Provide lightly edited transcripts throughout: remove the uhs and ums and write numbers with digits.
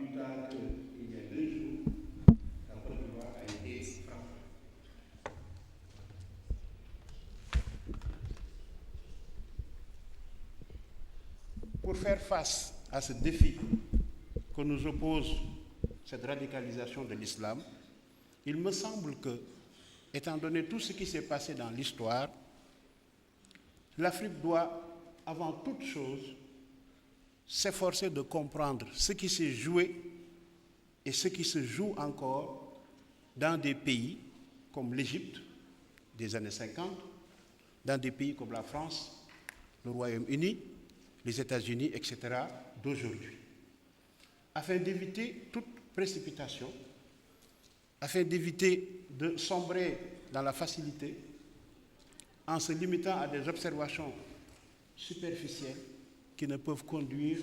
plus tard qu'il y a 2 jours, la Côte d'Ivoire a été frappée. Pour faire face à ce défi que nous oppose cette radicalisation de l'islam, il me semble que, étant donné tout ce qui s'est passé dans l'histoire, l'Afrique doit, avant toute chose, s'efforcer de comprendre ce qui s'est joué et ce qui se joue encore dans des pays comme l'Égypte des années 50, dans des pays comme la France, le Royaume-Uni, les États-Unis, etc., d'aujourd'hui, afin d'éviter toute précipitation, afin d'éviter de sombrer dans la facilité en se limitant à des observations superficielles qui ne peuvent conduire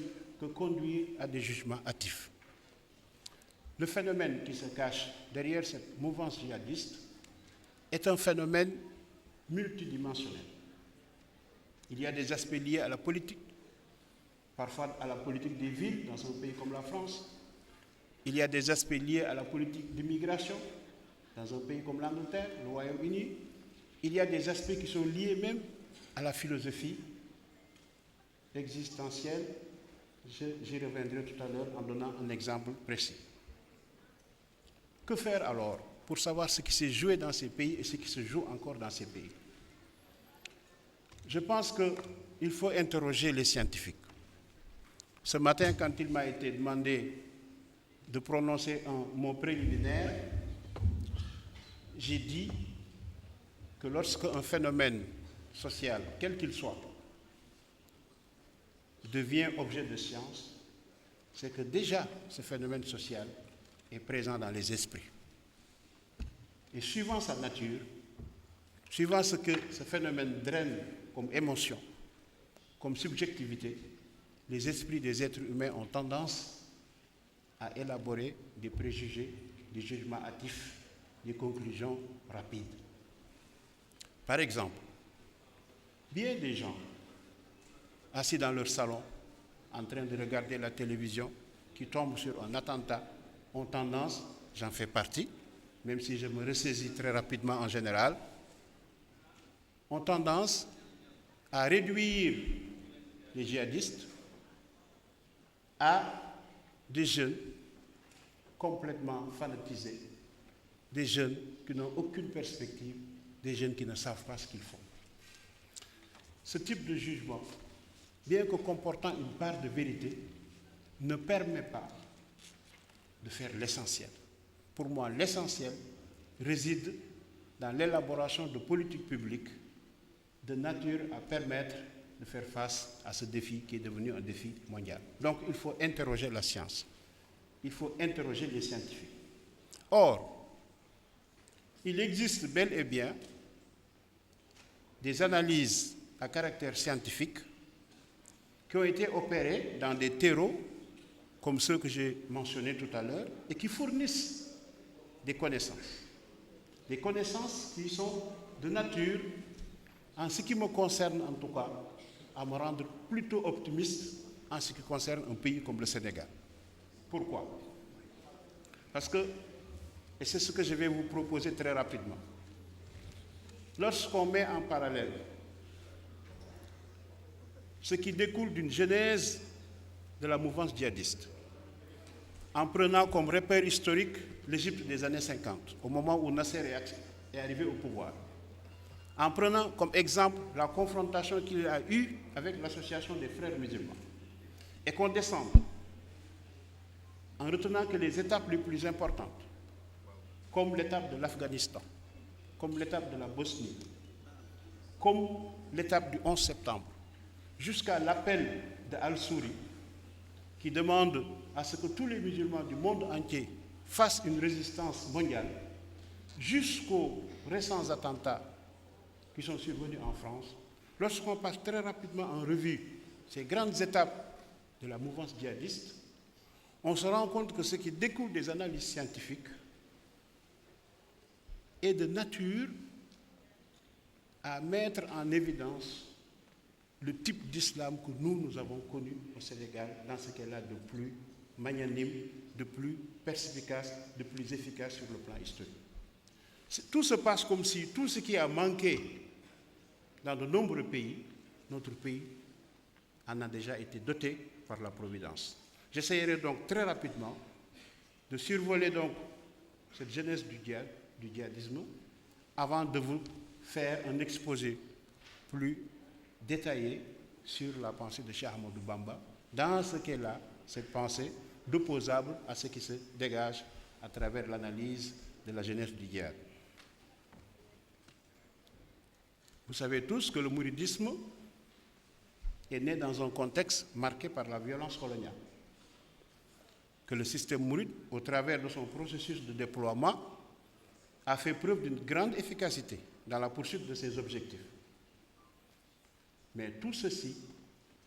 à des jugements hâtifs. Le phénomène qui se cache derrière cette mouvance djihadiste est un phénomène multidimensionnel. Il y a des aspects liés à la politique, parfois à la politique des villes dans un pays comme la France. Il y a des aspects liés à la politique d'immigration dans un pays comme l'Angleterre, le Royaume-Uni. Il y a des aspects qui sont liés même à la philosophie existentielle. J'y reviendrai tout à l'heure en donnant un exemple précis. Que faire alors pour savoir ce qui s'est joué dans ces pays et ce qui se joue encore dans ces pays? Je pense qu'il faut interroger les scientifiques. Ce matin, quand il m'a été demandé de prononcer un mot préliminaire, j'ai dit que lorsque un phénomène social, quel qu'il soit, devient objet de science, c'est que déjà ce phénomène social est présent dans les esprits. Et suivant sa nature, suivant ce que ce phénomène draine comme émotion, comme subjectivité, les esprits des êtres humains ont tendance à élaborer des préjugés, des jugements hâtifs, des conclusions rapides. Par exemple, bien des gens assis dans leur salon, en train de regarder la télévision, qui tombent sur un attentat, ont tendance, j'en fais partie, même si je me ressaisis très rapidement en général, ont tendance à réduire les djihadistes à des jeunes complètement fanatisés, des jeunes qui n'ont aucune perspective, des jeunes qui ne savent pas ce qu'ils font. Ce type de jugement, bien que comportant une part de vérité, ne permet pas de faire l'essentiel. Pour moi, l'essentiel réside dans l'élaboration de politiques publiques de nature à permettre de faire face à ce défi qui est devenu un défi mondial. Donc, il faut interroger la science. Il faut interroger les scientifiques. Or, il existe bel et bien des analyses à caractère scientifique qui ont été opérées dans des terreaux comme ceux que j'ai mentionnés tout à l'heure et qui fournissent des connaissances. Des connaissances qui sont de nature, en ce qui me concerne en tout cas, à me rendre plutôt optimiste en ce qui concerne un pays comme le Sénégal. Pourquoi? Parce que, et c'est ce que je vais vous proposer très rapidement, lorsqu'on met en parallèle ce qui découle d'une genèse de la mouvance djihadiste, en prenant comme repère historique l'Égypte des années 50, au moment où Nasser est arrivé au pouvoir, en prenant comme exemple la confrontation qu'il a eue avec l'association des frères musulmans, et qu'on descende en retenant que les étapes les plus importantes, comme l'étape de l'Afghanistan, comme l'étape de la Bosnie, comme l'étape du 11 septembre, jusqu'à l'appel de Al-Souri, qui demande à ce que tous les musulmans du monde entier fassent une résistance mondiale, jusqu'aux récents attentats qui sont survenus en France, lorsqu'on passe très rapidement en revue ces grandes étapes de la mouvance djihadiste, on se rend compte que ce qui découle des analyses scientifiques est de nature à mettre en évidence le type d'islam que nous avons connu au Sénégal dans ce qu'elle a de plus magnanime, de plus perspicace, de plus efficace sur le plan historique. Tout se passe comme si tout ce qui a manqué dans de nombreux pays, notre pays en a déjà été doté par la Providence. J'essaierai donc très rapidement de survoler donc cette jeunesse du djihadisme avant de vous faire un exposé plus détaillé sur la pensée de Cheikh Ahmadou Bamba dans ce qu'est là, cette pensée d'opposable à ce qui se dégage à travers l'analyse de la jeunesse du djihad. Vous savez tous que le mouridisme est né dans un contexte marqué par la violence coloniale. Que le système mouride, au travers de son processus de déploiement, a fait preuve d'une grande efficacité dans la poursuite de ses objectifs. Mais tout ceci,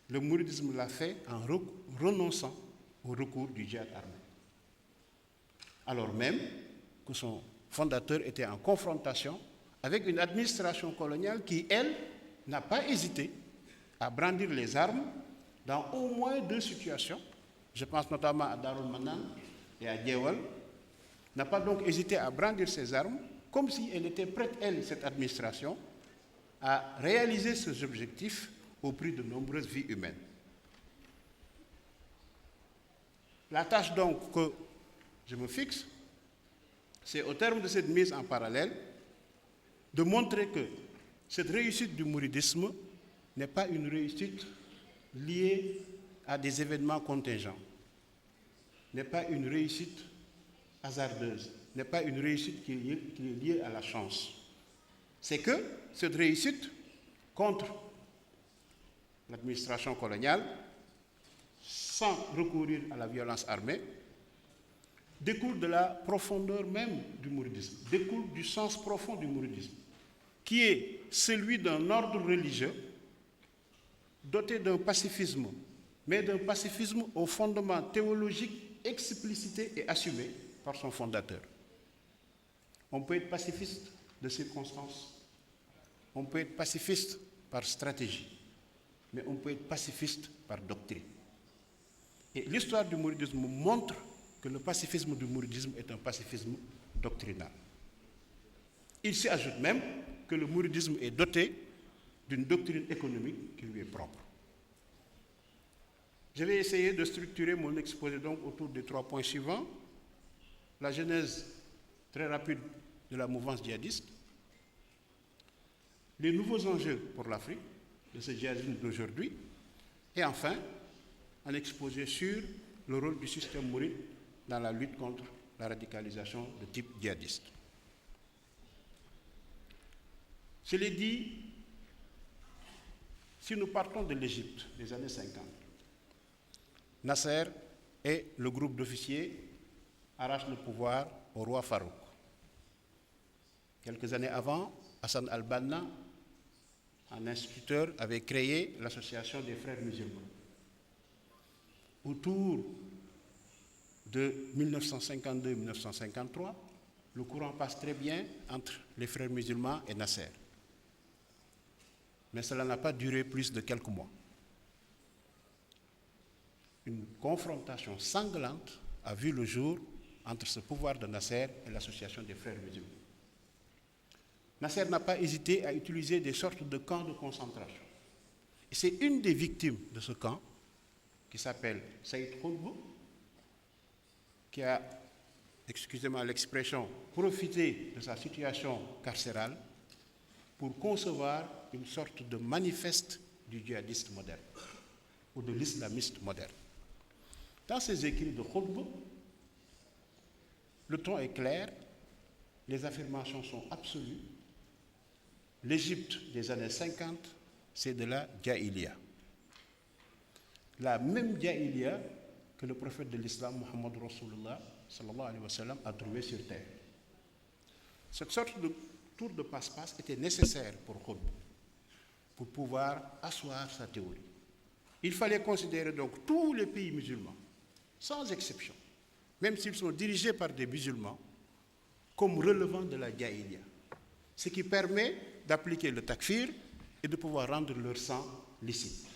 le mouridisme l'a fait en renonçant au recours du djihad armé. Alors même que son fondateur était en confrontation avec une administration coloniale qui, elle, n'a pas hésité à brandir les armes dans au moins 2 situations. Je pense notamment à Darul Manan et à Djewal, n'a pas donc hésité à brandir ses armes, comme si elle était prête, elle, cette administration, à réaliser ses objectifs au prix de nombreuses vies humaines. La tâche donc que je me fixe, c'est au terme de cette mise en parallèle, de montrer que cette réussite du mouridisme n'est pas une réussite liée à des événements contingents, n'est pas une réussite hasardeuse, n'est pas une réussite qui est liée à la chance. C'est que cette réussite contre l'administration coloniale, sans recourir à la violence armée, découle de la profondeur même du mouridisme, découle du sens profond du mouridisme, qui est celui d'un ordre religieux doté d'un pacifisme, mais d'un pacifisme au fondement théologique explicité et assumé par son fondateur. On peut être pacifiste de circonstance, on peut être pacifiste par stratégie, mais on peut être pacifiste par doctrine. Et l'histoire du mouridisme montre que le pacifisme du mouridisme est un pacifisme doctrinal. Il s'y ajoute même que le mouridisme est doté d'une doctrine économique qui lui est propre. Je vais essayer de structurer mon exposé donc autour des 3 points suivants. La genèse très rapide de la mouvance djihadiste, les nouveaux enjeux pour l'Afrique de ce djihadisme d'aujourd'hui, et enfin, un exposé sur le rôle du système mouride dans la lutte contre la radicalisation de type djihadiste. Je l'ai dit, si nous partons de l'Égypte des années 50, Nasser et le groupe d'officiers arrachent le pouvoir au roi Farouk. Quelques années avant, Hassan al-Banna, un instituteur, avait créé l'association des frères musulmans. Autour de 1952-1953, le courant passe très bien entre les frères musulmans et Nasser. Mais cela n'a pas duré plus de quelques mois. Une confrontation sanglante a vu le jour entre ce pouvoir de Nasser et l'association des frères musulmans. Nasser n'a pas hésité à utiliser des sortes de camps de concentration. Et c'est une des victimes de ce camp, qui s'appelle Saïd Qutb, qui a, excusez-moi l'expression, profité de sa situation carcérale pour concevoir une sorte de manifeste du djihadiste moderne ou de l'islamiste moderne. Dans ses écrits de Qutb, le ton est clair, les affirmations sont absolues. L'Égypte des années 50, c'est de la Jahiliya. La même Jahiliya que le prophète de l'islam, Muhammad Rasulullah, sallallahu alayhi wa sallam, a trouvé sur terre. Cette sorte de tour de passe-passe était nécessaire pour Qutb, pour pouvoir asseoir sa théorie. Il fallait considérer donc tous les pays musulmans, sans exception, même s'ils sont dirigés par des musulmans, comme relevant de la Jahiliya. Ce qui permet d'appliquer le takfir et de pouvoir rendre leur sang licite.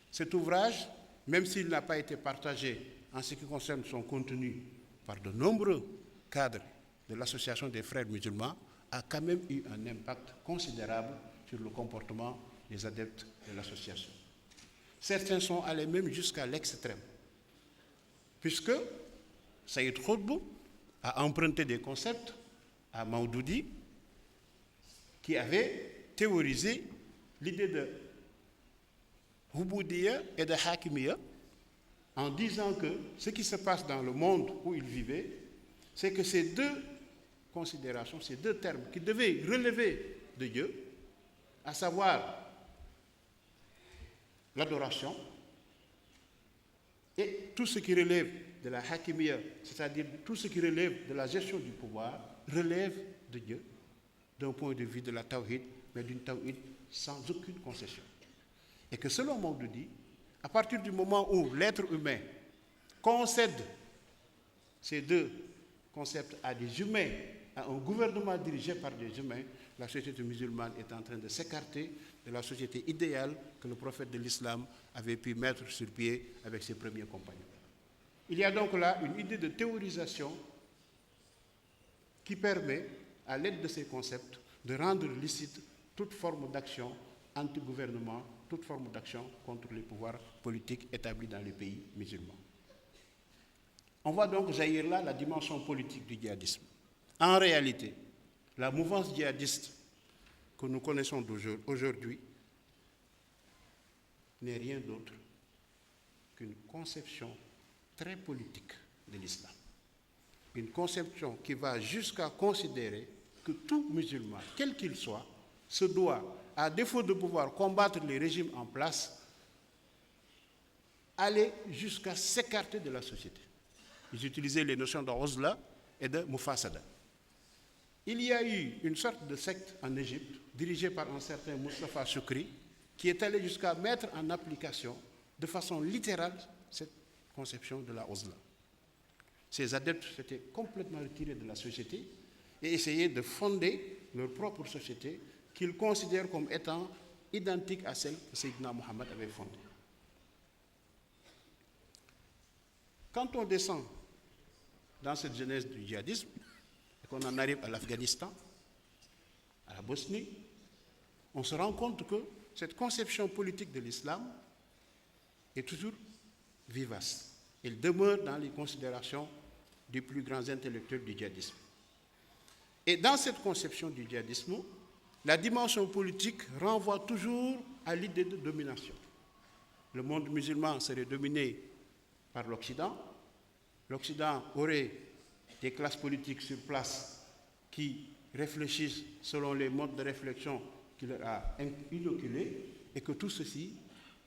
Cet ouvrage, même s'il n'a pas été partagé en ce qui concerne son contenu par de nombreux cadres de l'Association des frères musulmans, a quand même eu un impact considérable sur le comportement des adeptes de l'association. Certains sont allés même jusqu'à l'extrême, puisque Saïd Khotbou a emprunté des concepts à Maoudoudi, qui avait théorisé l'idée de Huboudiya et de Hakimiya, en disant que ce qui se passe dans le monde où il vivait, c'est que ces deux considérations, ces deux termes qui devaient relever de Dieu, à savoir l'adoration et tout ce qui relève de la Hakimiya, c'est-à-dire tout ce qui relève de la gestion du pouvoir, relève de Dieu, d'un point de vue de la tawhid, mais d'une tawhid sans aucune concession. Et que selon Maoudoudi, à partir du moment où l'être humain concède ces deux concepts à des humains, à un gouvernement dirigé par des humains, la société musulmane est en train de s'écarter de la société idéale que le prophète de l'islam avait pu mettre sur pied avec ses premiers compagnons. Il y a donc là une idée de théorisation qui permet, à l'aide de ces concepts, de rendre licite toute forme d'action anti-gouvernement, toute forme d'action contre les pouvoirs politiques établis dans les pays musulmans. On voit donc jaillir là la dimension politique du djihadisme. En réalité, la mouvance djihadiste que nous connaissons aujourd'hui n'est rien d'autre qu'une conception très politique de l'islam. Une conception qui va jusqu'à considérer que tout musulman, quel qu'il soit, se doit, à défaut de pouvoir combattre les régimes en place, aller jusqu'à s'écarter de la société. Ils utilisaient les notions de Uzla et de Mufassada. Il y a eu une sorte de secte en Égypte, dirigée par un certain Mustafa Choukri, qui est allé jusqu'à mettre en application, de façon littérale, cette conception de la Uzla. Ces adeptes s'étaient complètement retirés de la société et essayaient de fonder leur propre société qu'ils considèrent comme étant identique à celle que Sayyidina Mohammed avait fondée. Quand on descend dans cette genèse du djihadisme, et qu'on en arrive à l'Afghanistan, à la Bosnie, on se rend compte que cette conception politique de l'islam est toujours vivace. Elle demeure dans les considérations des plus grands intellectuels du djihadisme. Et dans cette conception du djihadisme, la dimension politique renvoie toujours à l'idée de domination. Le monde musulman serait dominé par l'Occident. L'Occident aurait des classes politiques sur place qui réfléchissent selon les modes de réflexion qu'il leur a inoculés, et que tout ceci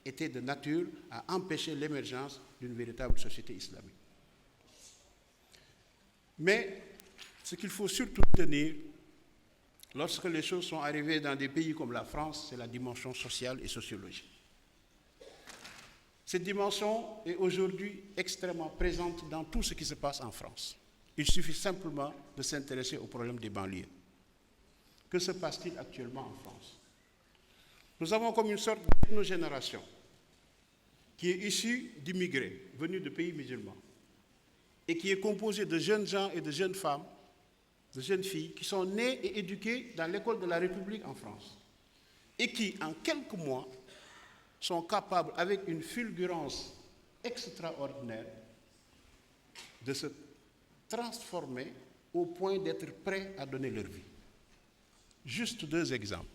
était de nature à empêcher l'émergence d'une véritable société islamique. Mais ce qu'il faut surtout tenir, lorsque les choses sont arrivées dans des pays comme la France, c'est la dimension sociale et sociologique. Cette dimension est aujourd'hui extrêmement présente dans tout ce qui se passe en France. Il suffit simplement de s'intéresser au problème des banlieues. Que se passe-t-il actuellement en France? Nous avons comme une sorte d'ethnogénération qui est issue d'immigrés venus de pays musulmans et qui est composée de jeunes gens et de jeunes femmes, de jeunes filles qui sont nées et éduquées dans l'école de la République en France et qui, en quelques mois, sont capables, avec une fulgurance extraordinaire, de se transformer au point d'être prêts à donner leur vie. Juste deux exemples.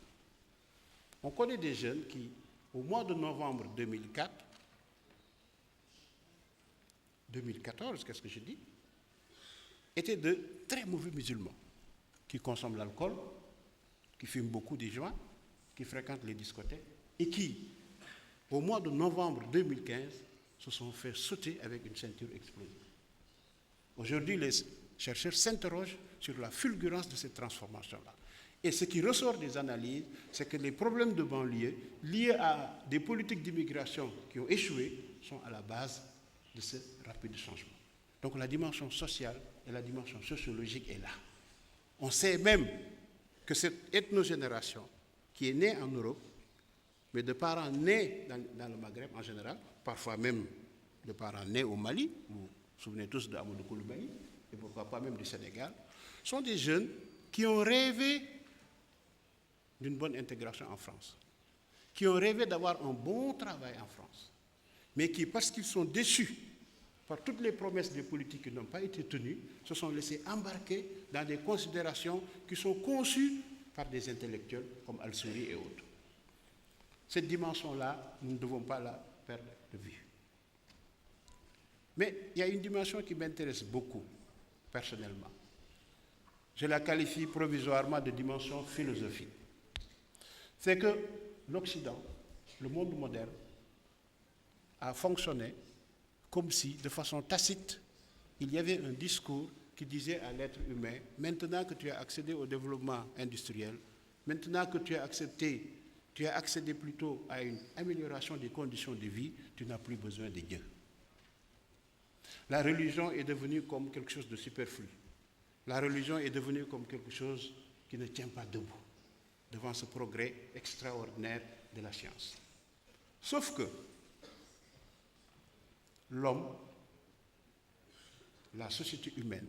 On connaît des jeunes qui, au mois de novembre 2014, qu'est-ce que je dis, étaient de très mauvais musulmans, qui consomment l'alcool, qui fument beaucoup des joints, qui fréquentent les discothèques, et qui, au mois de novembre 2015, se sont fait sauter avec une ceinture explosive. Aujourd'hui, les chercheurs s'interrogent sur la fulgurance de cette transformation-là. Et ce qui ressort des analyses, c'est que les problèmes de banlieue liés à des politiques d'immigration qui ont échoué sont à la base de ce rapide changement. Donc la dimension sociale et la dimension sociologique est là. On sait même que cette ethnogénération qui est née en Europe, mais de parents nés dans le Maghreb en général, parfois même de parents nés au Mali, vous vous souvenez tous de Amadou Koulibaly, et pourquoi pas même du Sénégal, sont des jeunes qui ont rêvé d'une bonne intégration en France, qui ont rêvé d'avoir un bon travail en France, mais qui, parce qu'ils sont déçus par toutes les promesses des politiques qui n'ont pas été tenues, se sont laissés embarquer dans des considérations qui sont conçues par des intellectuels comme Al-Souri et autres. Cette dimension-là, nous ne devons pas la perdre de vue. Mais il y a une dimension qui m'intéresse beaucoup, personnellement. Je la qualifie provisoirement de dimension philosophique. C'est que l'Occident, le monde moderne, a fonctionné comme si, de façon tacite, il y avait un discours qui disait à l'être humain, maintenant que tu as accédé au développement industriel, maintenant que tu as accédé plutôt à une amélioration des conditions de vie, tu n'as plus besoin de Dieu. La religion est devenue comme quelque chose de superflu. La religion est devenue comme quelque chose qui ne tient pas debout devant ce progrès extraordinaire de la science. Sauf que l'homme, la société humaine,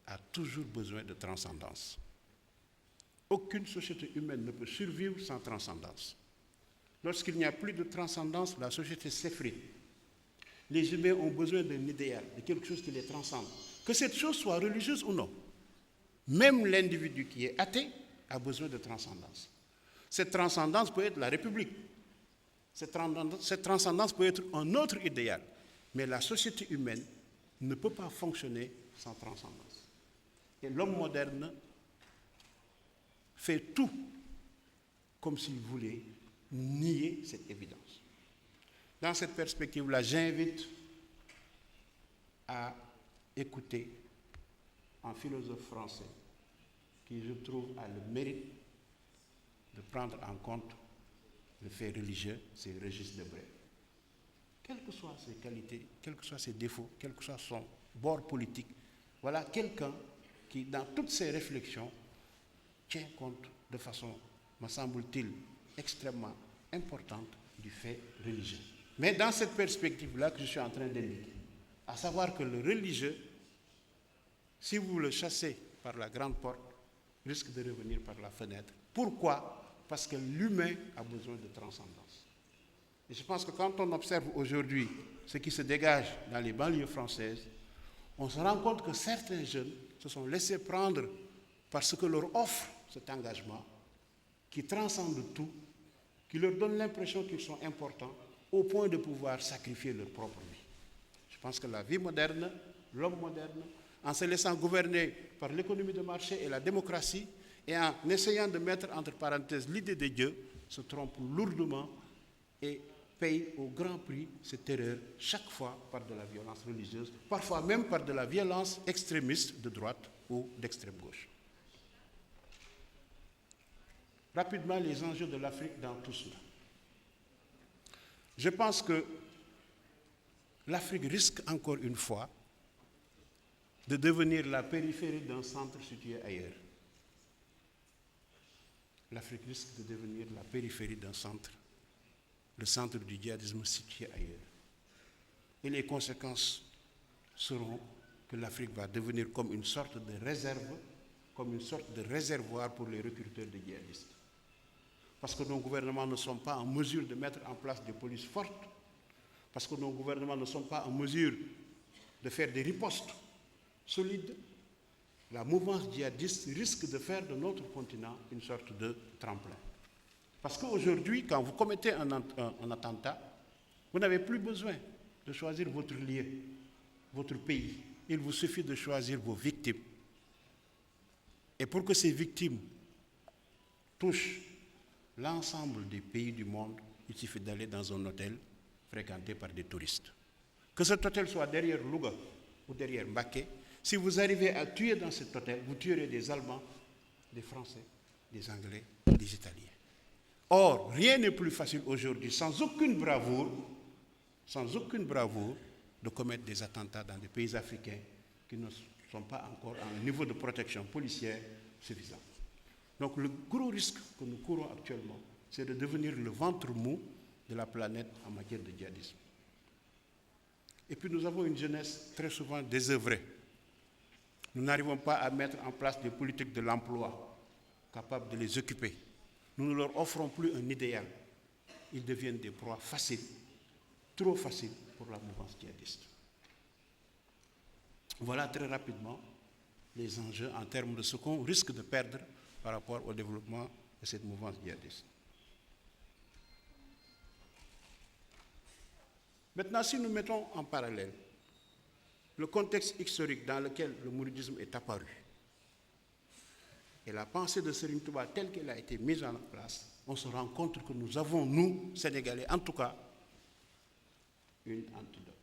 a toujours besoin de transcendance. Aucune société humaine ne peut survivre sans transcendance. Lorsqu'il n'y a plus de transcendance, la société s'effrite. Les humains ont besoin d'un idéal, de quelque chose qui les transcende. Que cette chose soit religieuse ou non. Même l'individu qui est athée a besoin de transcendance. Cette transcendance peut être la République. Cette transcendance peut être un autre idéal. Mais la société humaine ne peut pas fonctionner sans transcendance. Et l'homme moderne fait tout comme s'il voulait nier cette évidence. Dans cette perspective-là, j'invite à écouter un philosophe français qui, je trouve, a le mérite de prendre en compte le fait religieux, c'est Régis Debray. Quelles que soient ses qualités, quels que soient ses défauts, quel que soit son bord politique, voilà quelqu'un qui, dans toutes ses réflexions, tient compte de façon, me semble-t-il, extrêmement importante du fait religieux. Mais dans cette perspective-là que je suis en train d'indiquer, à savoir que le religieux, si vous le chassez par la grande porte, risque de revenir par la fenêtre. Pourquoi? Parce que l'humain a besoin de transcendance. Et je pense que quand on observe aujourd'hui ce qui se dégage dans les banlieues françaises, on se rend compte que certains jeunes se sont laissés prendre par ce que leur offre cet engagement, qui transcende tout, qui leur donne l'impression qu'ils sont importants, au point de pouvoir sacrifier leur propre vie. Je pense que la vie moderne, l'homme moderne, en se laissant gouverner par l'économie de marché et la démocratie, et en essayant de mettre entre parenthèses l'idée de Dieu, se trompe lourdement et paye au grand prix cette erreur chaque fois par de la violence religieuse, parfois même par de la violence extrémiste de droite ou d'extrême gauche. Rapidement, les enjeux de l'Afrique dans tout cela. Je pense que l'Afrique risque encore une fois de devenir la périphérie d'un centre situé ailleurs. L'Afrique risque de devenir la périphérie d'un centre, le centre du djihadisme situé ailleurs. Et les conséquences seront que l'Afrique va devenir comme une sorte de réserve, comme une sorte de réservoir pour les recruteurs de djihadistes. Parce que nos gouvernements ne sont pas en mesure de mettre en place des polices fortes, parce que nos gouvernements ne sont pas en mesure de faire des ripostes solides, la mouvance djihadiste risque de faire de notre continent une sorte de tremplin. Parce qu'aujourd'hui, quand vous commettez un attentat, vous n'avez plus besoin de choisir votre lieu, votre pays. Il vous suffit de choisir vos victimes. Et pour que ces victimes touchent l'ensemble des pays du monde, il suffit d'aller dans un hôtel fréquenté par des touristes. Que cet hôtel soit derrière Louga ou derrière Mbaké, si vous arrivez à tuer dans cet hôtel, vous tuerez des Allemands, des Français, des Anglais, des Italiens. Or, rien n'est plus facile aujourd'hui, sans aucune bravoure, de commettre des attentats dans des pays africains qui ne sont pas encore à un niveau de protection policière suffisant. Donc le gros risque que nous courons actuellement, c'est de devenir le ventre mou de la planète en matière de djihadisme. Et puis nous avons une jeunesse très souvent désœuvrée. Nous n'arrivons pas à mettre en place des politiques de l'emploi capables de les occuper. Nous ne leur offrons plus un idéal. Ils deviennent des proies faciles, trop faciles pour la mouvance djihadiste. Voilà très rapidement les enjeux en termes de ce qu'on risque de perdre par rapport au développement de cette mouvance djihadiste. Maintenant, si nous mettons en parallèle le contexte historique dans lequel le mouridisme est apparu et la pensée de Serigne Touba telle qu'elle a été mise en place, on se rend compte que nous avons, nous, Sénégalais, en tout cas, une antidote.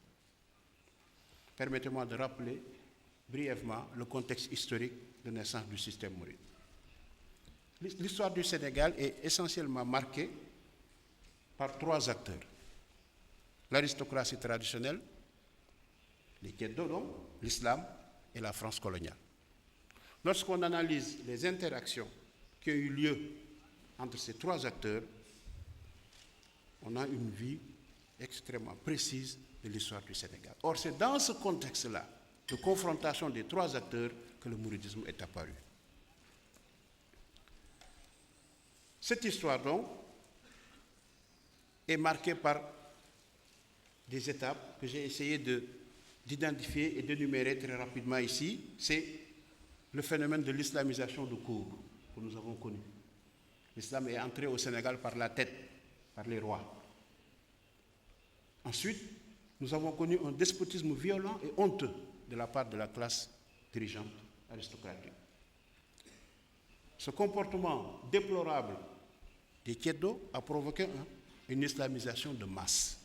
Permettez-moi de rappeler brièvement le contexte historique de naissance du système mouride. L'histoire du Sénégal est essentiellement marquée par trois acteurs. L'aristocratie traditionnelle, les Kédodons, l'islam et la France coloniale. Lorsqu'on analyse les interactions qui ont eu lieu entre ces trois acteurs, on a une vue extrêmement précise de l'histoire du Sénégal. Or, c'est dans ce contexte-là de confrontation des trois acteurs que le mouridisme est apparu. Cette histoire, donc, est marquée par des étapes que j'ai essayé d'identifier et d'énumérer très rapidement ici. C'est le phénomène de l'islamisation de cour que nous avons connu. L'islam est entré au Sénégal par la tête, par les rois. Ensuite, nous avons connu un despotisme violent et honteux de la part de la classe dirigeante aristocratique. Ce comportement déplorable des Kédos a provoqué une islamisation de masse.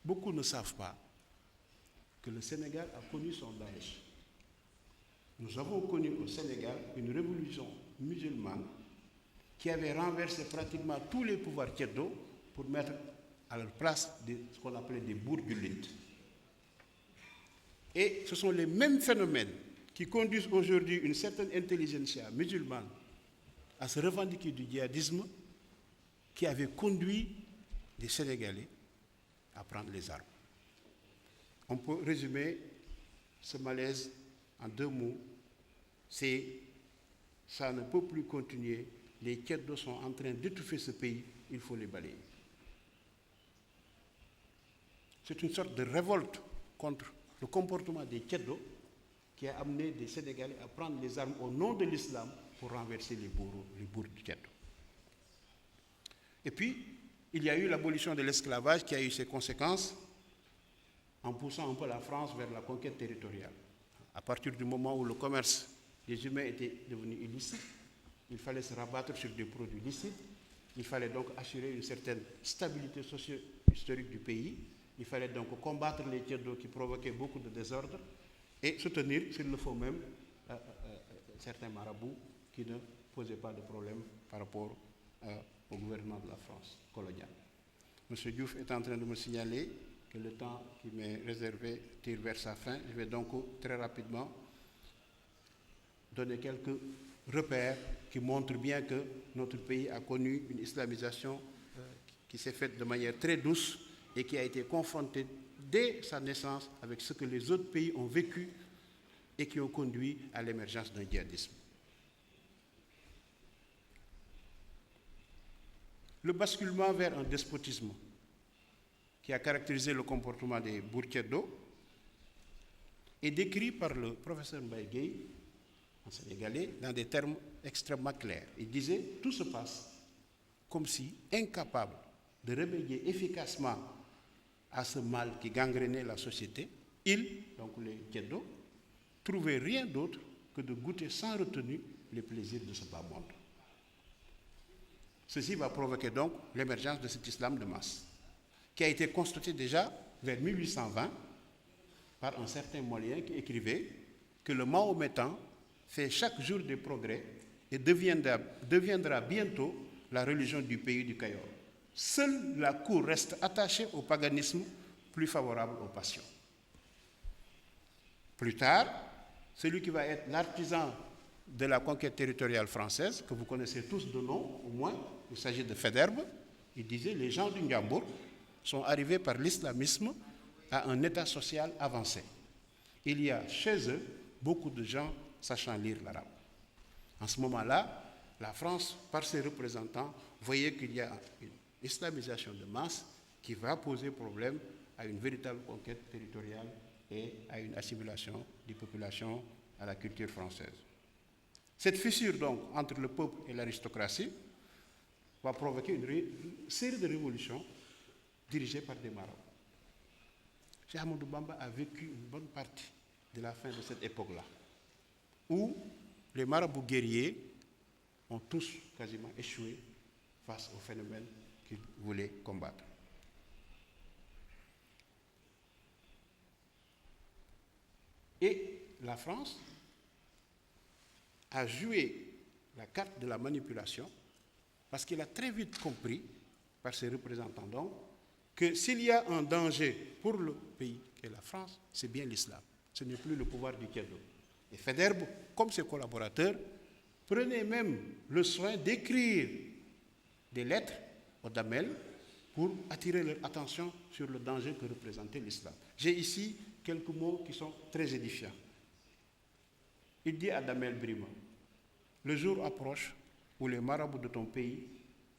Beaucoup ne savent pas que le Sénégal a connu son Daesh. Nous avons connu au Sénégal une révolution musulmane qui avait renversé pratiquement tous les pouvoirs Kédos pour mettre à leur place ce qu'on appelait des bourgulites. Et ce sont les mêmes phénomènes qui conduisent aujourd'hui une certaine intelligentsia musulmane à se revendiquer du djihadisme qui avait conduit les Sénégalais à prendre les armes. On peut résumer ce malaise en deux mots. C'est ça ne peut plus continuer. Les Kédos sont en train d'étouffer ce pays. Il faut les balayer. C'est une sorte de révolte contre le comportement des Kédos qui a amené des Sénégalais à prendre les armes au nom de l'islam pour renverser les bourgs du Kédo. Et puis, il y a eu l'abolition de l'esclavage qui a eu ses conséquences en poussant un peu la France vers la conquête territoriale. À partir du moment où le commerce des humains était devenu illicite, il fallait se rabattre sur des produits licites. Il fallait donc assurer une certaine stabilité socio-historique du pays. Il fallait donc combattre les Kédos qui provoquaient beaucoup de désordre et soutenir, s'il le faut même, certains marabouts qui ne posaient pas de problème par rapport au gouvernement de la France coloniale. M. Diouf est en train de me signaler que le temps qui m'est réservé tire vers sa fin. Je vais donc très rapidement donner quelques repères qui montrent bien que notre pays a connu une islamisation qui s'est faite de manière très douce et qui a été confronté dès sa naissance avec ce que les autres pays ont vécu et qui ont conduit à l'émergence d'un djihadisme. Le basculement vers un despotisme qui a caractérisé le comportement des Bourkédos est décrit par le professeur Mbaye Gueye, en sénégalais, dans des termes extrêmement clairs. Il disait « Tout se passe comme si, incapable de remédier efficacement à ce mal qui gangrénait la société, ils, donc les Kédos, trouvaient rien d'autre que de goûter sans retenue les plaisirs de ce bas monde. » Ceci va provoquer donc l'émergence de cet islam de masse, qui a été constaté déjà vers 1820 par un certain Molien qui écrivait que le Mahométan fait chaque jour des progrès et deviendra bientôt la religion du pays du Cayor. Seule la cour reste attachée au paganisme plus favorable aux passions. Plus tard, celui qui va être l'artisan de la conquête territoriale française, que vous connaissez tous de nom, au moins, il s'agit de Faidherbe, il disait les gens du Ndiambour sont arrivés par l'islamisme à un état social avancé. Il y a chez eux beaucoup de gens sachant lire l'arabe. En ce moment-là, la France, par ses représentants, voyait qu'il y a une islamisation de masse qui va poser problème à une véritable conquête territoriale et à une assimilation des populations à la culture française. Cette fissure donc entre le peuple et l'aristocratie va provoquer une série de révolutions dirigées par des marabouts. Cheikh Ahmadou Bamba a vécu une bonne partie de la fin de cette époque-là, où les marabouts guerriers ont tous quasiment échoué face au phénomène qu'ils voulaient combattre. Et la France a joué la carte de la manipulation parce qu'il a très vite compris, par ses représentants donc, que s'il y a un danger pour le pays qu'est la France, c'est bien l'islam. Ce n'est plus le pouvoir du Kédo. Et Faidherbe, comme ses collaborateurs, prenait même le soin d'écrire des lettres aux Damel pour attirer leur attention sur le danger que représentait l'islam. J'ai ici quelques mots qui sont très édifiants. Il dit à Damel Brima, « Le jour approche où les marabouts de ton pays,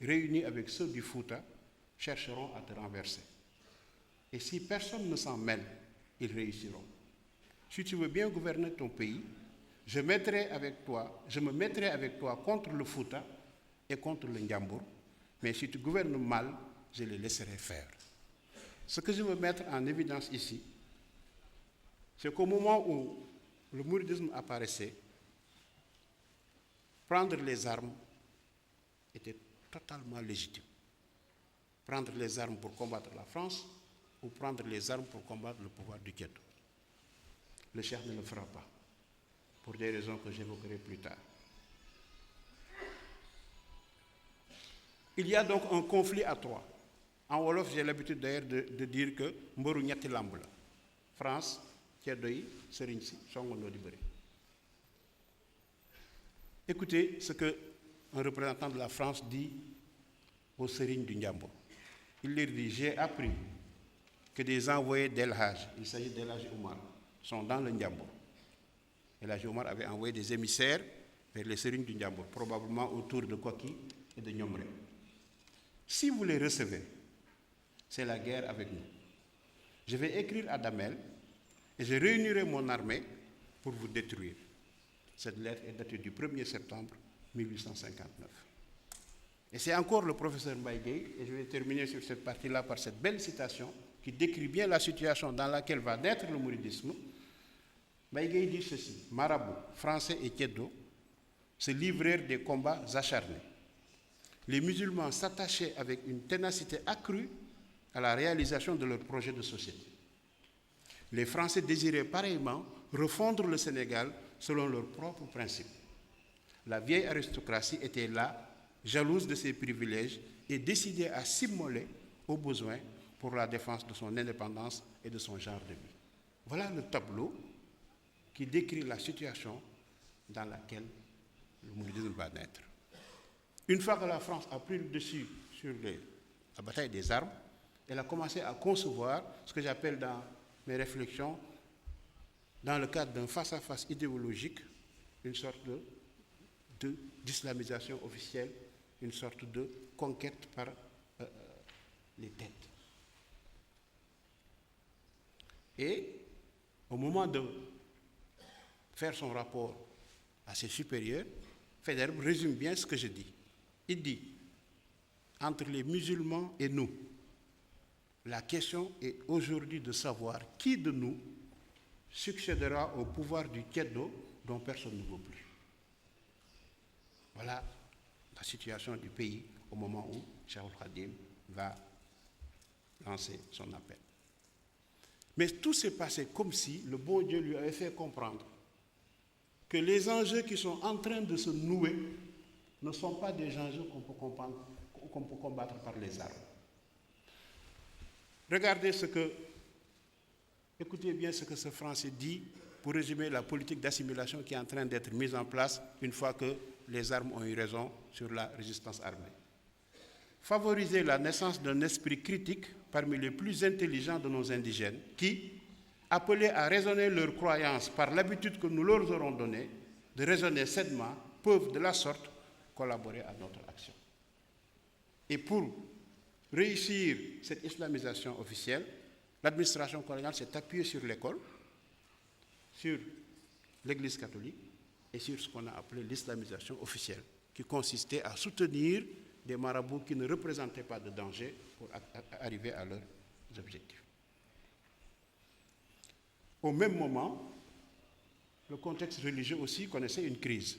réunis avec ceux du Fouta, chercheront à te renverser. Et si personne ne s'en mêle, ils réussiront. Si tu veux bien gouverner ton pays, je me mettrai avec toi contre le Fouta et contre le Ndiambour, mais si tu gouvernes mal, je les laisserai faire. » Ce que je veux mettre en évidence ici, c'est qu'au moment où le mouridisme apparaissait, prendre les armes était totalement légitime. Prendre les armes pour combattre la France ou prendre les armes pour combattre le pouvoir du Kédo. Le cheikh ne le fera pas, pour des raisons que j'évoquerai plus tard. Il y a donc un conflit à trois. En Wolof, j'ai l'habitude d'ailleurs de dire que Mboru ñetti lamb la. France, Kédo yi, Serigne si, songono di bëri. Écoutez ce qu'un représentant de la France dit aux Serigne du Ndiambour. Il leur dit, j'ai appris que des envoyés d'El Hadj, il s'agit d'El Hadj Oumar, sont dans le Ndiambour. El Hadj Oumar avait envoyé des émissaires vers les Serigne du Ndiambour, probablement autour de Koki et de Nyomre. Si vous les recevez, c'est la guerre avec nous. Je vais écrire à Damel et je réunirai mon armée pour vous détruire. Cette lettre est datée du 1er septembre 1859. Et c'est encore le professeur Mbaye Gueye, et je vais terminer sur cette partie-là par cette belle citation qui décrit bien la situation dans laquelle va naître le mouridisme. Mbaye Gueye dit ceci: marabouts, français et Kédo se livrèrent des combats acharnés. Les musulmans s'attachaient avec une ténacité accrue à la réalisation de leur projet de société. Les Français désiraient pareillement refondre le Sénégal selon leurs propres principes. La vieille aristocratie était là, jalouse de ses privilèges et décidée à s'immoler aux besoins pour la défense de son indépendance et de son genre de vie. Voilà le tableau qui décrit la situation dans laquelle le mouridisme va naître. Une fois que la France a pris le dessus sur la bataille des armes, elle a commencé à concevoir ce que j'appelle dans mes réflexions, dans le cadre d'un face-à-face idéologique, une sorte d'islamisation officielle, une sorte de conquête par les têtes. Et au moment de faire son rapport à ses supérieurs, Faidherbe résume bien ce que je dis. Il dit, entre les musulmans et nous, la question est aujourd'hui de savoir qui de nous succédera au pouvoir du Kédo dont personne ne veut plus. Voilà la situation du pays au moment où Cheikh Khadim va lancer son appel. Mais tout s'est passé comme si le bon Dieu lui avait fait comprendre que les enjeux qui sont en train de se nouer ne sont pas des enjeux qu'on peut combattre par les armes. Regardez écoutez bien ce que ce Français dit pour résumer la politique d'assimilation qui est en train d'être mise en place une fois que les armes ont eu raison sur la résistance armée. favoriser la naissance d'un esprit critique parmi les plus intelligents de nos indigènes qui, appelés à raisonner leurs croyances par l'habitude que nous leur aurons donnée de raisonner sainement, peuvent de la sorte collaborer à notre action. Et pour réussir cette islamisation officielle, l'administration coloniale s'est appuyée sur l'école, sur l'Église catholique et sur ce qu'on a appelé l'islamisation officielle, qui consistait à soutenir des marabouts qui ne représentaient pas de danger pour arriver à leurs objectifs. Au même moment, le contexte religieux aussi connaissait une crise.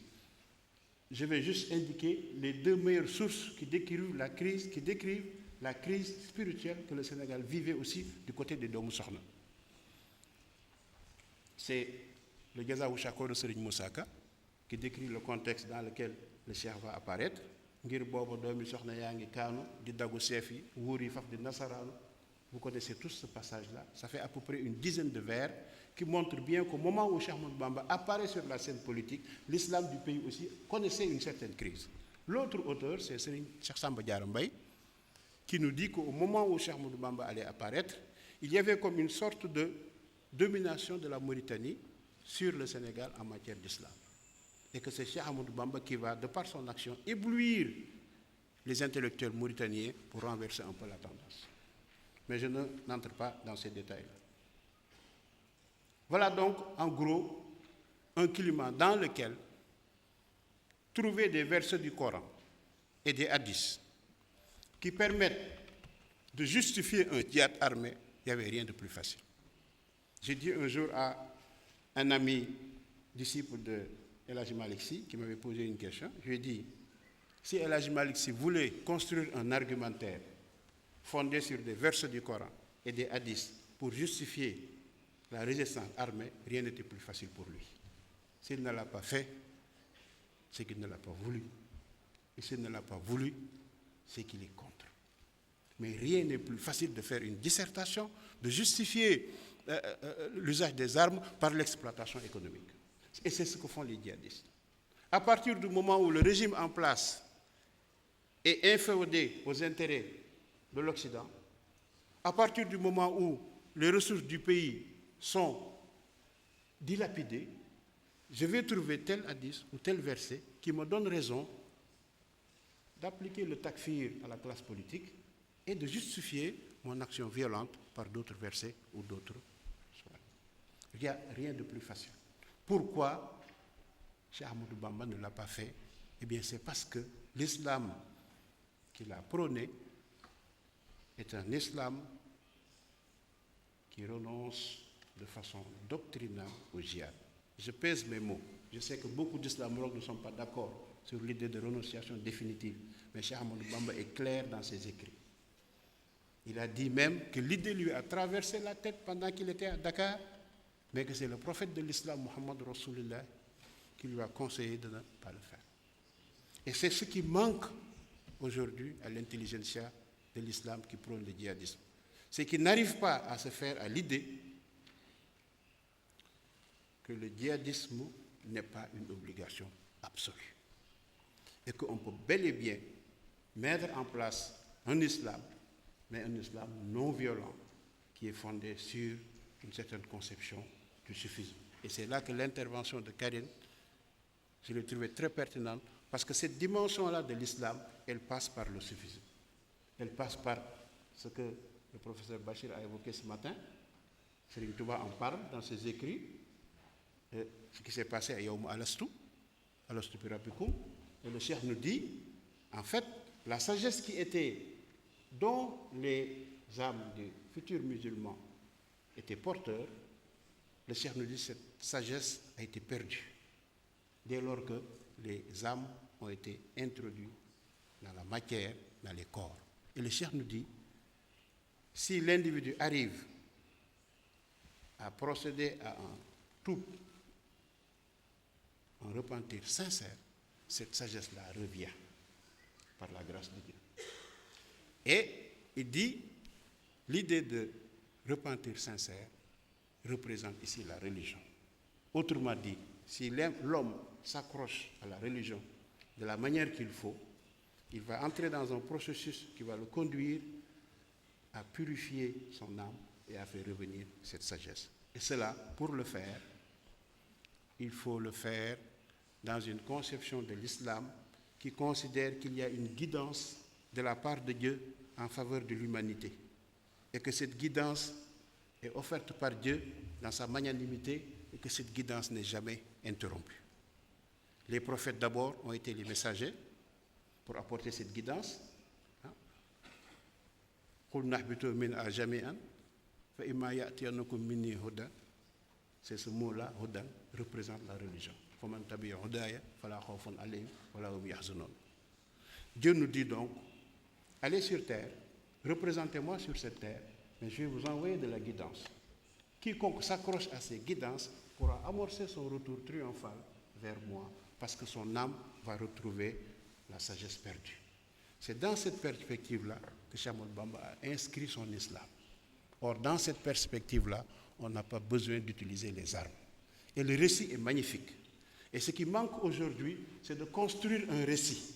Je vais juste indiquer les deux meilleures sources qui décrivent la crise spirituelle que le Sénégal vivait aussi du côté des Doomu Soxna. C'est le Gazawu Chako de Serigne Moussa Ka qui décrit le contexte dans lequel le Cheikh va apparaître. Ngir booba doomi soxna yaa ngi kaanu di dagu seef yi wuur yi faf di nasaraanu. Vous connaissez tous ce passage-là. Ça fait à peu près une dizaine de vers qui montrent bien qu'au moment où Cheikh Ahmadou Bamba apparaît sur la scène politique, l'islam du pays aussi connaissait une certaine crise. L'autre auteur, c'est Serigne Cheikh Samba Diarra Mbaye, qui nous dit qu'au moment où Cheikh Ahmadou Bamba allait apparaître, il y avait comme une sorte de domination de la Mauritanie sur le Sénégal en matière d'islam. Et que c'est Cheikh Ahmadou Bamba qui va, de par son action, éblouir les intellectuels mauritaniens pour renverser un peu la tendance. Mais je n'entre pas dans ces détails-là. Voilà donc, en gros, un climat dans lequel trouver des versets du Coran et des hadiths qui permettent de justifier un djihad armé, il n'y avait rien de plus facile. J'ai dit un jour à un ami disciple de El Hadji Malick Sy qui m'avait posé une question, je lui ai dit, si El Hadji Malick Sy voulait construire un argumentaire fondé sur des versets du Coran et des hadiths pour justifier la résistance armée, rien n'était plus facile pour lui. S'il ne l'a pas fait, c'est qu'il ne l'a pas voulu. Et s'il ne l'a pas voulu, c'est qu'il est contre. Mais rien n'est plus facile de faire une dissertation, de justifier l'usage des armes par l'exploitation économique. Et c'est ce que font les djihadistes. À partir du moment où le régime en place est inféodé aux intérêts de l'Occident, à partir du moment où les ressources du pays sont dilapidées, je vais trouver tel hadith ou tel verset qui me donne raison d'appliquer le takfir à la classe politique et de justifier mon action violente par d'autres versets ou d'autres soins. Il n'y a rien de plus facile. Pourquoi Cheikh Ahmadou Bamba ne l'a pas fait? Eh bien, c'est parce que l'islam qu'il a prôné est un islam qui renonce de façon doctrinale au djihad. Je pèse mes mots. Je sais que beaucoup d'islamologues ne sont pas d'accord sur l'idée de renonciation définitive, mais Cheikh Ahmadou Bamba est clair dans ses écrits. Il a dit même que l'idée lui a traversé la tête pendant qu'il était à Dakar, mais que c'est le prophète de l'islam, Muhammad Rasulullah, qui lui a conseillé de ne pas le faire. Et c'est ce qui manque aujourd'hui à l'intelligentsia de l'islam qui prône le djihadisme. C'est qu'il n'arrive pas à se faire à l'idée que le djihadisme n'est pas une obligation absolue. Et qu'on peut bel et bien mettre en place un islam, mais un islam non violent, qui est fondé sur une certaine conception du suffisme. Et c'est là que l'intervention de Karine, je l'ai trouvée très pertinente, parce que cette dimension-là de l'islam, elle passe par le suffisme. Elle passe par ce que le professeur Bachir a évoqué ce matin. Serigne Touba en parle dans ses écrits. Ce qui s'est passé à Yawm Alastu bi Rabbikum. Et le Cheikh nous dit, en fait, la sagesse qui était, dont les âmes des futurs musulmans étaient porteurs, le Cheikh nous dit que cette sagesse a été perdue dès lors que les âmes ont été introduites dans la matière, dans les corps. Et le Cheikh nous dit, si l'individu arrive à procéder à un tout, un repentir sincère, cette sagesse-là revient par la grâce de Dieu. Et il dit, l'idée de repentir sincère représente ici la religion. Autrement dit, si l'homme s'accroche à la religion de la manière qu'il faut, il va entrer dans un processus qui va le conduire à purifier son âme et à faire revenir cette sagesse. Et cela, pour le faire, il faut le faire dans une conception de l'islam qui considère qu'il y a une guidance de la part de Dieu en faveur de l'humanité et que cette guidance est offerte par Dieu dans sa magnanimité et que cette guidance n'est jamais interrompue. Les prophètes d'abord ont été les messagers pour apporter cette guidance. C'est ce mot-là, Hudan, représente la religion. Dieu nous dit donc, allez sur terre, représentez-moi sur cette terre, mais je vais vous envoyer de la guidance. Quiconque s'accroche à ces guidances pourra amorcer son retour triomphal vers moi, parce que son âme va retrouver la sagesse perdue. C'est dans cette perspective-là que Cheikh Ahmadou Bamba a inscrit son islam. Or, dans cette perspective-là, on n'a pas besoin d'utiliser les armes. Et le récit est magnifique. Et ce qui manque aujourd'hui, c'est de construire un récit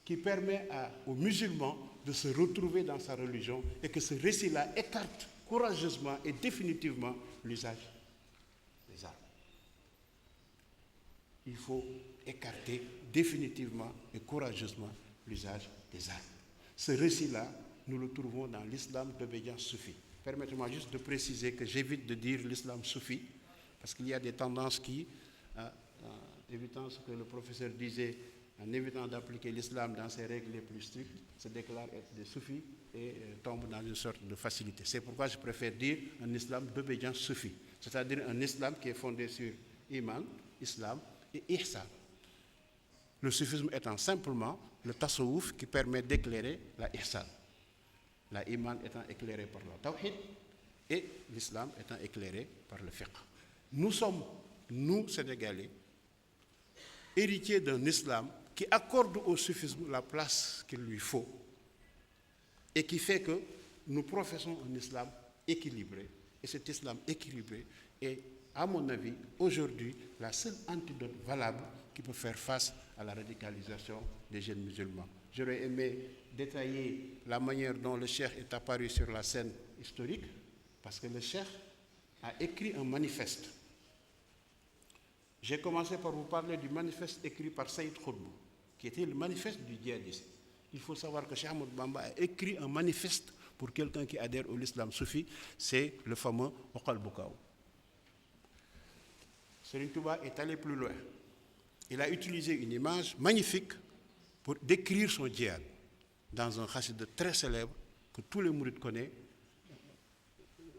qui permet aux musulmans de se retrouver dans sa religion et que ce récit-là écarte courageusement et définitivement l'usage des armes. Il faut écarter définitivement et courageusement l'usage des armes. Ce récit-là, nous le trouvons dans l'islam d'obédience soufie. Permettez-moi juste de préciser que j'évite de dire l'islam soufi, parce qu'il y a des tendances qui, évitant ce que le professeur disait, en évitant d'appliquer l'islam dans ses règles les plus strictes, se déclarent être des soufis et tombent dans une sorte de facilité. C'est pourquoi je préfère dire un islam d'obédience soufi, c'est-à-dire un islam qui est fondé sur iman, islam et ihsan. Le soufisme étant simplement le tasawwuf qui permet d'éclairer la ihsan. La iman étant éclairée par le tawhid et l'islam étant éclairé par le fiqh. Nous sommes, nous Sénégalais, héritiers d'un islam qui accorde au soufisme la place qu'il lui faut et qui fait que nous professons un islam équilibré. Et cet islam équilibré est, à mon avis, aujourd'hui, la seule antidote valable qui peut faire face à la radicalisation des jeunes musulmans. J'aurais aimé détailler la manière dont le cheikh est apparu sur la scène historique, parce que le cheikh a écrit un manifeste. J'ai commencé par vous parler du manifeste écrit par Saïd Khoudbou, qui était le manifeste du djihadisme. Il faut savoir que Cheikh Ahmadou Bamba a écrit un manifeste pour quelqu'un qui adhère au l'islam soufi, c'est le fameux Oqal Bukaw. Serigne Touba est allé plus loin. Il a utilisé une image magnifique pour décrire son djihad dans un khassid très célèbre que tous les mourides connaissent,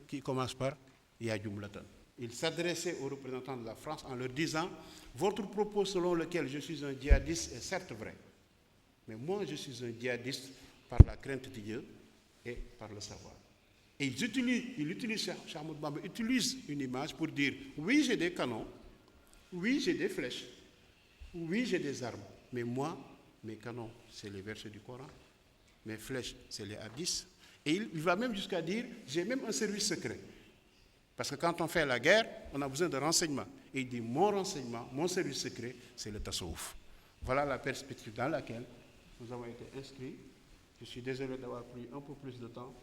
qui commence par Ya Jumlatan. Il s'adressait aux représentants de la France en leur disant: votre propos selon lequel je suis un djihadiste est certes vrai, mais moi je suis un djihadiste par la crainte de Dieu et par le savoir. Et Cheikh Ahmadou Bamba utilise une image pour dire: oui, j'ai des canons, oui, j'ai des flèches, oui, j'ai des armes, mais moi, mes canons, c'est les versets du Coran, mes flèches, c'est les hadiths. Et il va même jusqu'à dire: j'ai même un service secret. Parce que quand on fait la guerre, on a besoin de renseignements. Et il dit: mon renseignement, mon service secret, c'est le tasawwuf. Voilà la perspective dans laquelle nous avons été inscrits. Je suis désolé d'avoir pris un peu plus de temps,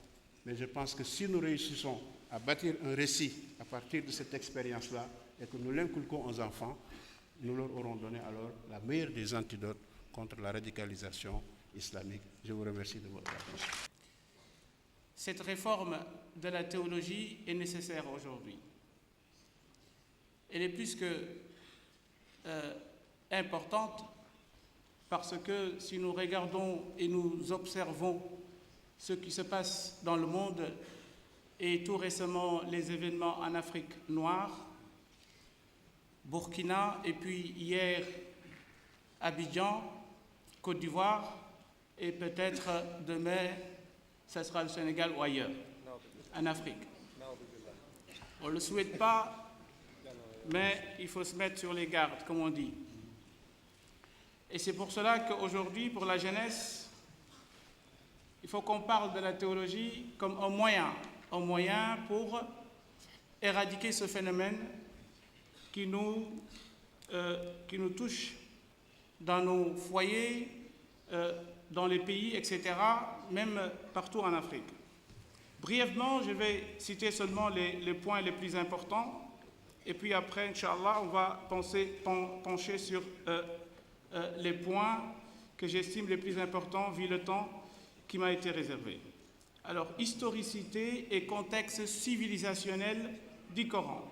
mais je pense que si nous réussissons à bâtir un récit à partir de cette expérience-là et que nous l'inculquons aux enfants, nous leur aurons donné alors la meilleure des antidotes contre la radicalisation islamique. Je vous remercie de votre attention. Cette réforme de la théologie est nécessaire aujourd'hui. Elle est plus que importante parce que si nous regardons et nous observons ce qui se passe dans le monde et tout récemment les événements en Afrique noire, Burkina et puis hier Abidjan, Côte d'Ivoire et peut-être demain ça sera le Sénégal ou ailleurs, en Afrique. On ne le souhaite pas, mais il faut se mettre sur les gardes, comme on dit. Et c'est pour cela qu'aujourd'hui, pour la jeunesse, il faut qu'on parle de la théologie comme un moyen pour éradiquer ce phénomène qui nous touche dans nos foyers, dans les pays, etc., même partout en Afrique. Brièvement, je vais citer seulement les points les plus importants, et puis après, Inch'Allah, on va pencher sur les points que j'estime les plus importants vu le temps qui m'a été réservé. Alors, historicité et contexte civilisationnel du Coran.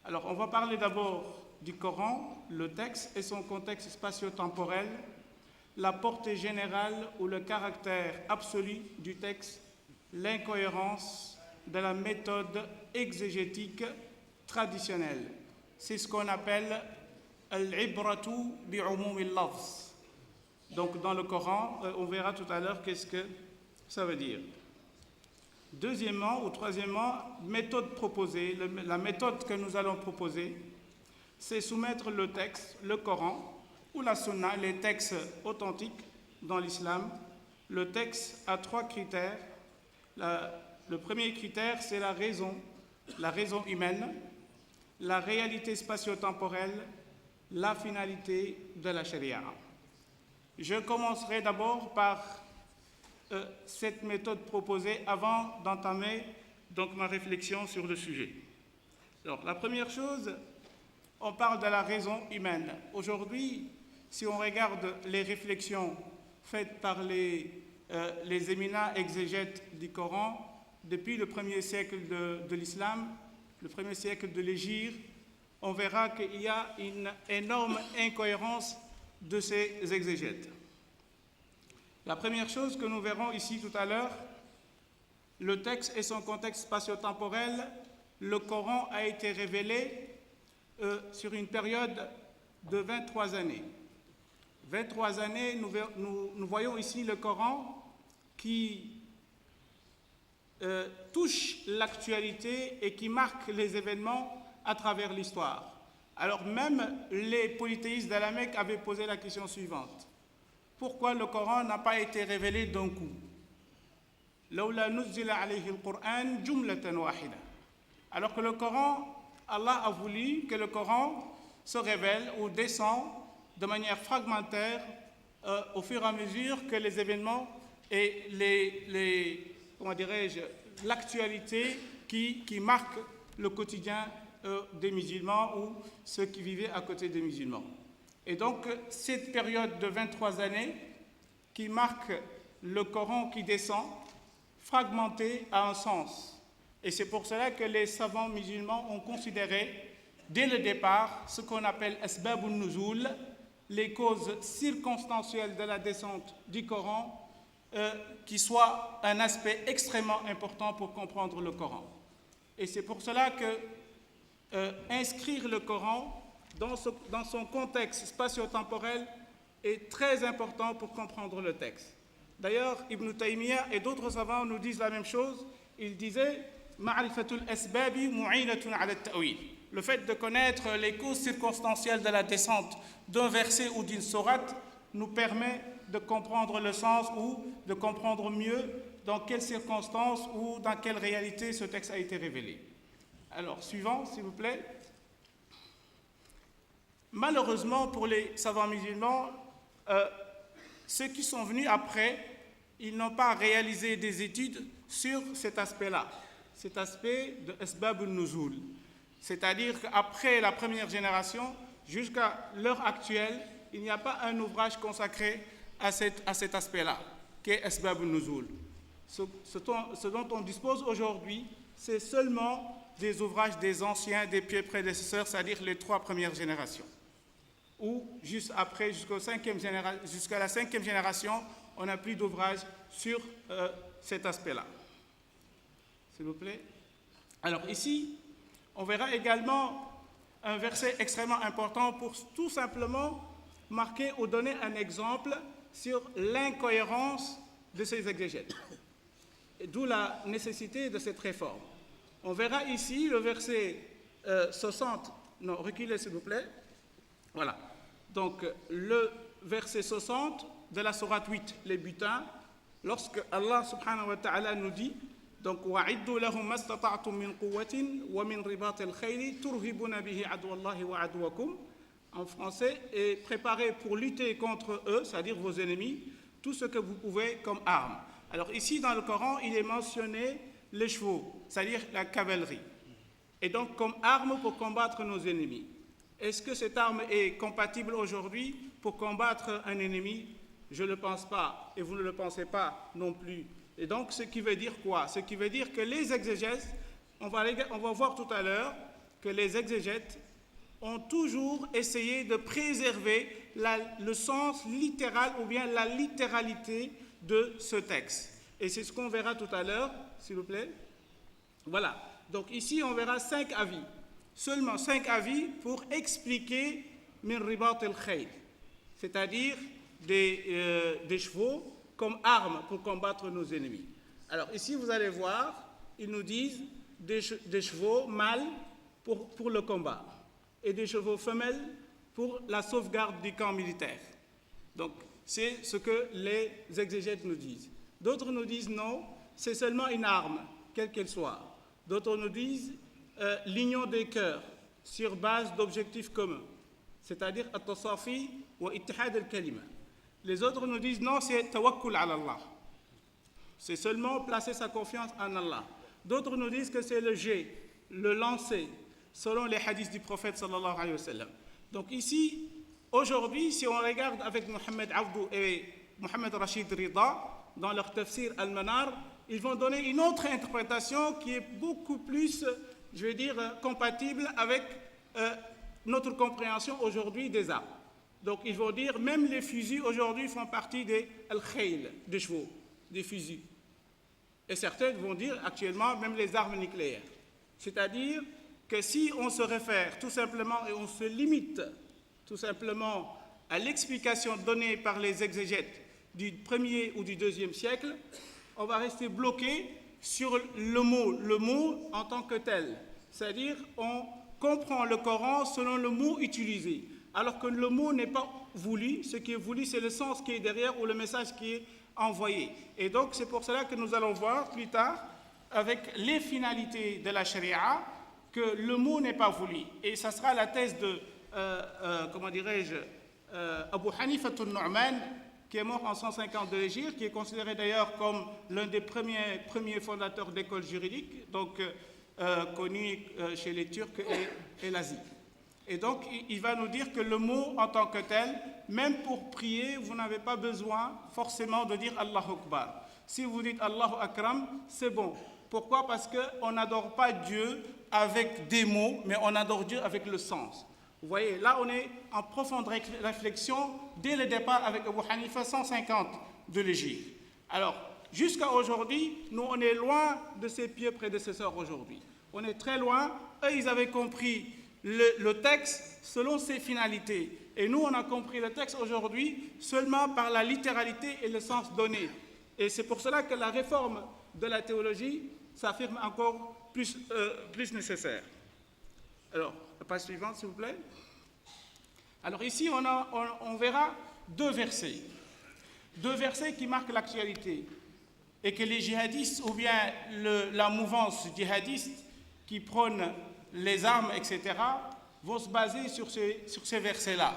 Alors, on va parler d'abord du Coran, le texte et son contexte spatio-temporel, la portée générale ou le caractère absolu du texte, l'incohérence de la méthode exégétique traditionnelle. C'est ce qu'on appelle al-ibratu bi'umum al-lafz. Donc dans le Coran, on verra tout à l'heure qu'est-ce que ça veut dire. Deuxièmement ou troisièmement, méthode proposée, la méthode que nous allons proposer, c'est soumettre le texte, le Coran ou la Sunna, les textes authentiques dans l'islam. Le texte a 3 critères. Le premier critère, c'est la raison humaine, la réalité spatio-temporelle, la finalité de la charia. Je commencerai d'abord par cette méthode proposée avant d'entamer donc ma réflexion sur le sujet. Alors, la première chose, on parle de la raison humaine. Aujourd'hui, si on regarde les réflexions faites par les éminents exégètes du Coran, depuis le 1er siècle de l'islam, le 1er siècle de l'Hégire, on verra qu'il y a une énorme incohérence de ces exégètes. La première chose que nous verrons ici tout à l'heure, le texte et son contexte spatio-temporel, le Coran a été révélé sur une période de 23 années. 23 années, nous voyons ici le Coran qui touche l'actualité et qui marque les événements à travers l'histoire. Alors même les polythéistes de la Mecque avaient posé la question suivante. Pourquoi le Coran n'a pas été révélé d'un coup? Lawla nuzzila alayhi al-Qur'an jumlatan wahida. Alors que le Coran, Allah a voulu que le Coran se révèle ou descend de manière fragmentaire au fur et à mesure que les événements et l'actualité qui marque le quotidien des musulmans ou ceux qui vivaient à côté des musulmans. Et donc, cette période de 23 années qui marque le Coran qui descend, fragmenté a un sens. Et c'est pour cela que les savants musulmans ont considéré, dès le départ, ce qu'on appelle asbabun nuzul, les causes circonstancielles de la descente du Coran, qui soit un aspect extrêmement important pour comprendre le Coran. Et c'est pour cela que inscrire le Coran dans son contexte spatio-temporel est très important pour comprendre le texte. D'ailleurs, Ibn Taymiyyah et d'autres savants nous disent la même chose. Ils disaient « Ma'rifatul asbabi mu'inatun ala at-ta'wil ». Le fait de connaître les causes circonstancielles de la descente d'un verset ou d'une sourate nous permet de comprendre le sens ou de comprendre mieux dans quelles circonstances ou dans quelle réalité ce texte a été révélé. Alors, suivant, s'il vous plaît. Malheureusement, pour les savants musulmans, ceux qui sont venus après, ils n'ont pas réalisé des études sur cet aspect-là, cet aspect de Asbab al-Nuzul. C'est-à-dire qu'après la première génération, jusqu'à l'heure actuelle, il n'y a pas un ouvrage consacré à cet aspect-là, qui est Asbab al-Nuzul. Ce dont on dispose aujourd'hui, c'est seulement des ouvrages des anciens, des pieux prédécesseurs, c'est-à-dire les 3 premières générations. Ou juste après, jusqu'à la 5e génération, on n'a plus d'ouvrage sur cet aspect-là. S'il vous plaît. Alors ici, on verra également un verset extrêmement important pour tout simplement marquer ou donner un exemple sur l'incohérence de ces exégètes. D'où la nécessité de cette réforme. On verra ici le verset 60. Non, reculez s'il vous plaît. Voilà. Donc, le verset 60 de la sourate 8, les butins, lorsque Allah subhanahu wa ta'ala nous dit donc wa'iddu lahum mastata'tum min quwwatin wa min ribatil khayli turhibuna bihi adwallahi wa adwakum, en français, et préparez pour lutter contre eux, c'est-à-dire vos ennemis, tout ce que vous pouvez comme arme. Alors ici, dans le Coran, il est mentionné les chevaux, c'est-à-dire la cavalerie. Et donc comme arme pour combattre nos ennemis. Est-ce que cette arme est compatible aujourd'hui pour combattre un ennemi? Je ne le pense pas, et vous ne le pensez pas non plus. Et donc, ce qui veut dire quoi? Ce qui veut dire que les exégètes, on va voir tout à l'heure, que les exégètes ont toujours essayé de préserver le sens littéral ou bien la littéralité de ce texte. Et c'est ce qu'on verra tout à l'heure, s'il vous plaît. Voilà. Donc ici, on verra 5 avis. Seulement 5 avis pour expliquer min ribat al-khayl, c'est-à-dire des chevaux comme armes pour combattre nos ennemis. Alors ici, vous allez voir, ils nous disent des chevaux mâles pour le combat et des chevaux femelles pour la sauvegarde du camp militaire. Donc, c'est ce que les exégètes nous disent. D'autres nous disent non, c'est seulement une arme, quelle qu'elle soit. D'autres nous disent l'union des cœurs sur base d'objectifs communs, c'est-à-dire at-tasafi wa ittihad al-kalima. Les autres nous disent non, c'est tawakkul ala Allah. C'est seulement placer sa confiance en Allah. D'autres nous disent que c'est le jet, le lancer, selon les hadiths du prophète sallallahu alayhi wa sallam. Donc ici, aujourd'hui, si on regarde avec Mohamed Abdou et Mohamed Rachid Rida, dans leur tafsir Al-Manar, ils vont donner une autre interprétation qui est beaucoup plus, je vais dire, compatible avec notre compréhension aujourd'hui des armes. Donc ils vont dire, même les fusils aujourd'hui font partie des al-khayl, des chevaux, des fusils. Et certains vont dire actuellement même les armes nucléaires. C'est-à-dire que si on se réfère tout simplement et on se limite tout simplement à l'explication donnée par les exégètes du 1er ou du 2e siècle, on va rester bloqué sur le mot en tant que tel. C'est-à-dire on comprend le Coran selon le mot utilisé, alors que le mot n'est pas voulu. Ce qui est voulu, c'est le sens qui est derrière ou le message qui est envoyé. Et donc c'est pour cela que nous allons voir plus tard, avec les finalités de la charia, que le mot n'est pas voulu. Et ça sera la thèse de, Abu Hanifa al-Nu'man, qui est mort en 150 de l'Hégire, qui est considéré d'ailleurs comme l'un des premiers fondateurs d'écoles juridiques, donc connu chez les Turcs et l'Asie. Et donc, il va nous dire que le mot en tant que tel, même pour prier, vous n'avez pas besoin forcément de dire Allahu Akbar. Si vous dites Allahu Akram, c'est bon. Pourquoi? Parce qu'on n'adore pas Dieu avec des mots, mais on adore Dieu avec le sens. Vous voyez, là, on est en profonde réflexion dès le départ avec Abu Hanifa, 150 de l'Hégire. Alors, jusqu'à aujourd'hui, nous, on est loin de ses pieux prédécesseurs aujourd'hui. On est très loin. Eux, ils avaient compris le texte selon ses finalités. Et nous, on a compris le texte aujourd'hui seulement par la littéralité et le sens donné. Et c'est pour cela que la réforme de la théologie s'affirme encore plus nécessaire. Alors, la page suivante, s'il vous plaît. Alors ici, on verra 2 versets. 2 versets qui marquent l'actualité. Et que les djihadistes, ou bien la mouvance djihadiste qui prône les armes, etc., vont se baser sur ces versets-là.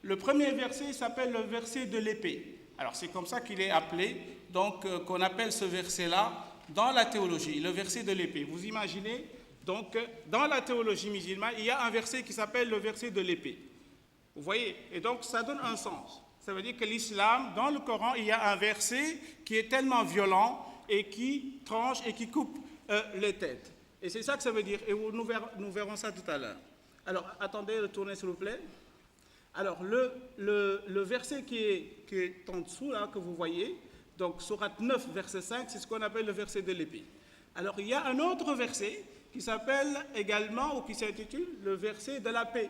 Le premier verset s'appelle le verset de l'épée. Alors c'est comme ça qu'il est appelé, donc qu'on appelle ce verset-là dans la théologie, le verset de l'épée. Vous imaginez, donc dans la théologie musulmane, il y a un verset qui s'appelle le verset de l'épée. Vous voyez? Et donc ça donne un sens. Ça veut dire que l'islam, dans le Coran, il y a un verset qui est tellement violent et qui tranche et qui coupe les têtes. Et c'est ça que ça veut dire. Et nous verrons ça tout à l'heure. Alors, attendez, retournez s'il vous plaît. Alors, le verset qui est en dessous, là, que vous voyez, donc, sourate 9, verset 5, c'est ce qu'on appelle le verset de l'épée. Alors, il y a un autre verset qui s'appelle également, ou qui s'intitule, le verset de la paix,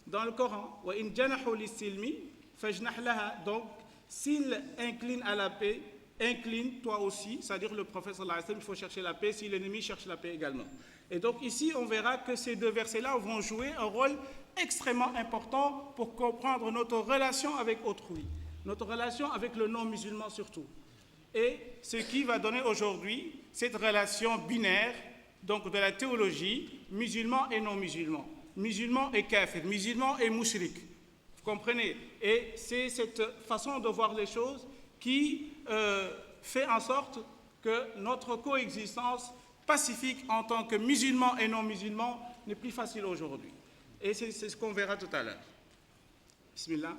dans le Coran. « Wa in janahu lis-silmi fajnah laha » Donc, s'il incline à la paix, incline toi aussi, c'est-à-dire le prophète sallallahu alayhi wa sallam, il faut chercher la paix, si l'ennemi cherche la paix également. Et donc ici, on verra que ces 2 versets-là vont jouer un rôle extrêmement important pour comprendre notre relation avec autrui, notre relation avec le non-musulman surtout. Et ce qui va donner aujourd'hui cette relation binaire, donc de la théologie, musulman et non-musulman, musulman et kafir, musulman et mouchrik. Vous comprenez? Et c'est cette façon de voir les choses qui fait en sorte que notre coexistence pacifique en tant que musulmans et non-musulmans n'est plus facile aujourd'hui. Et c'est ce qu'on verra tout à l'heure. Bismillah.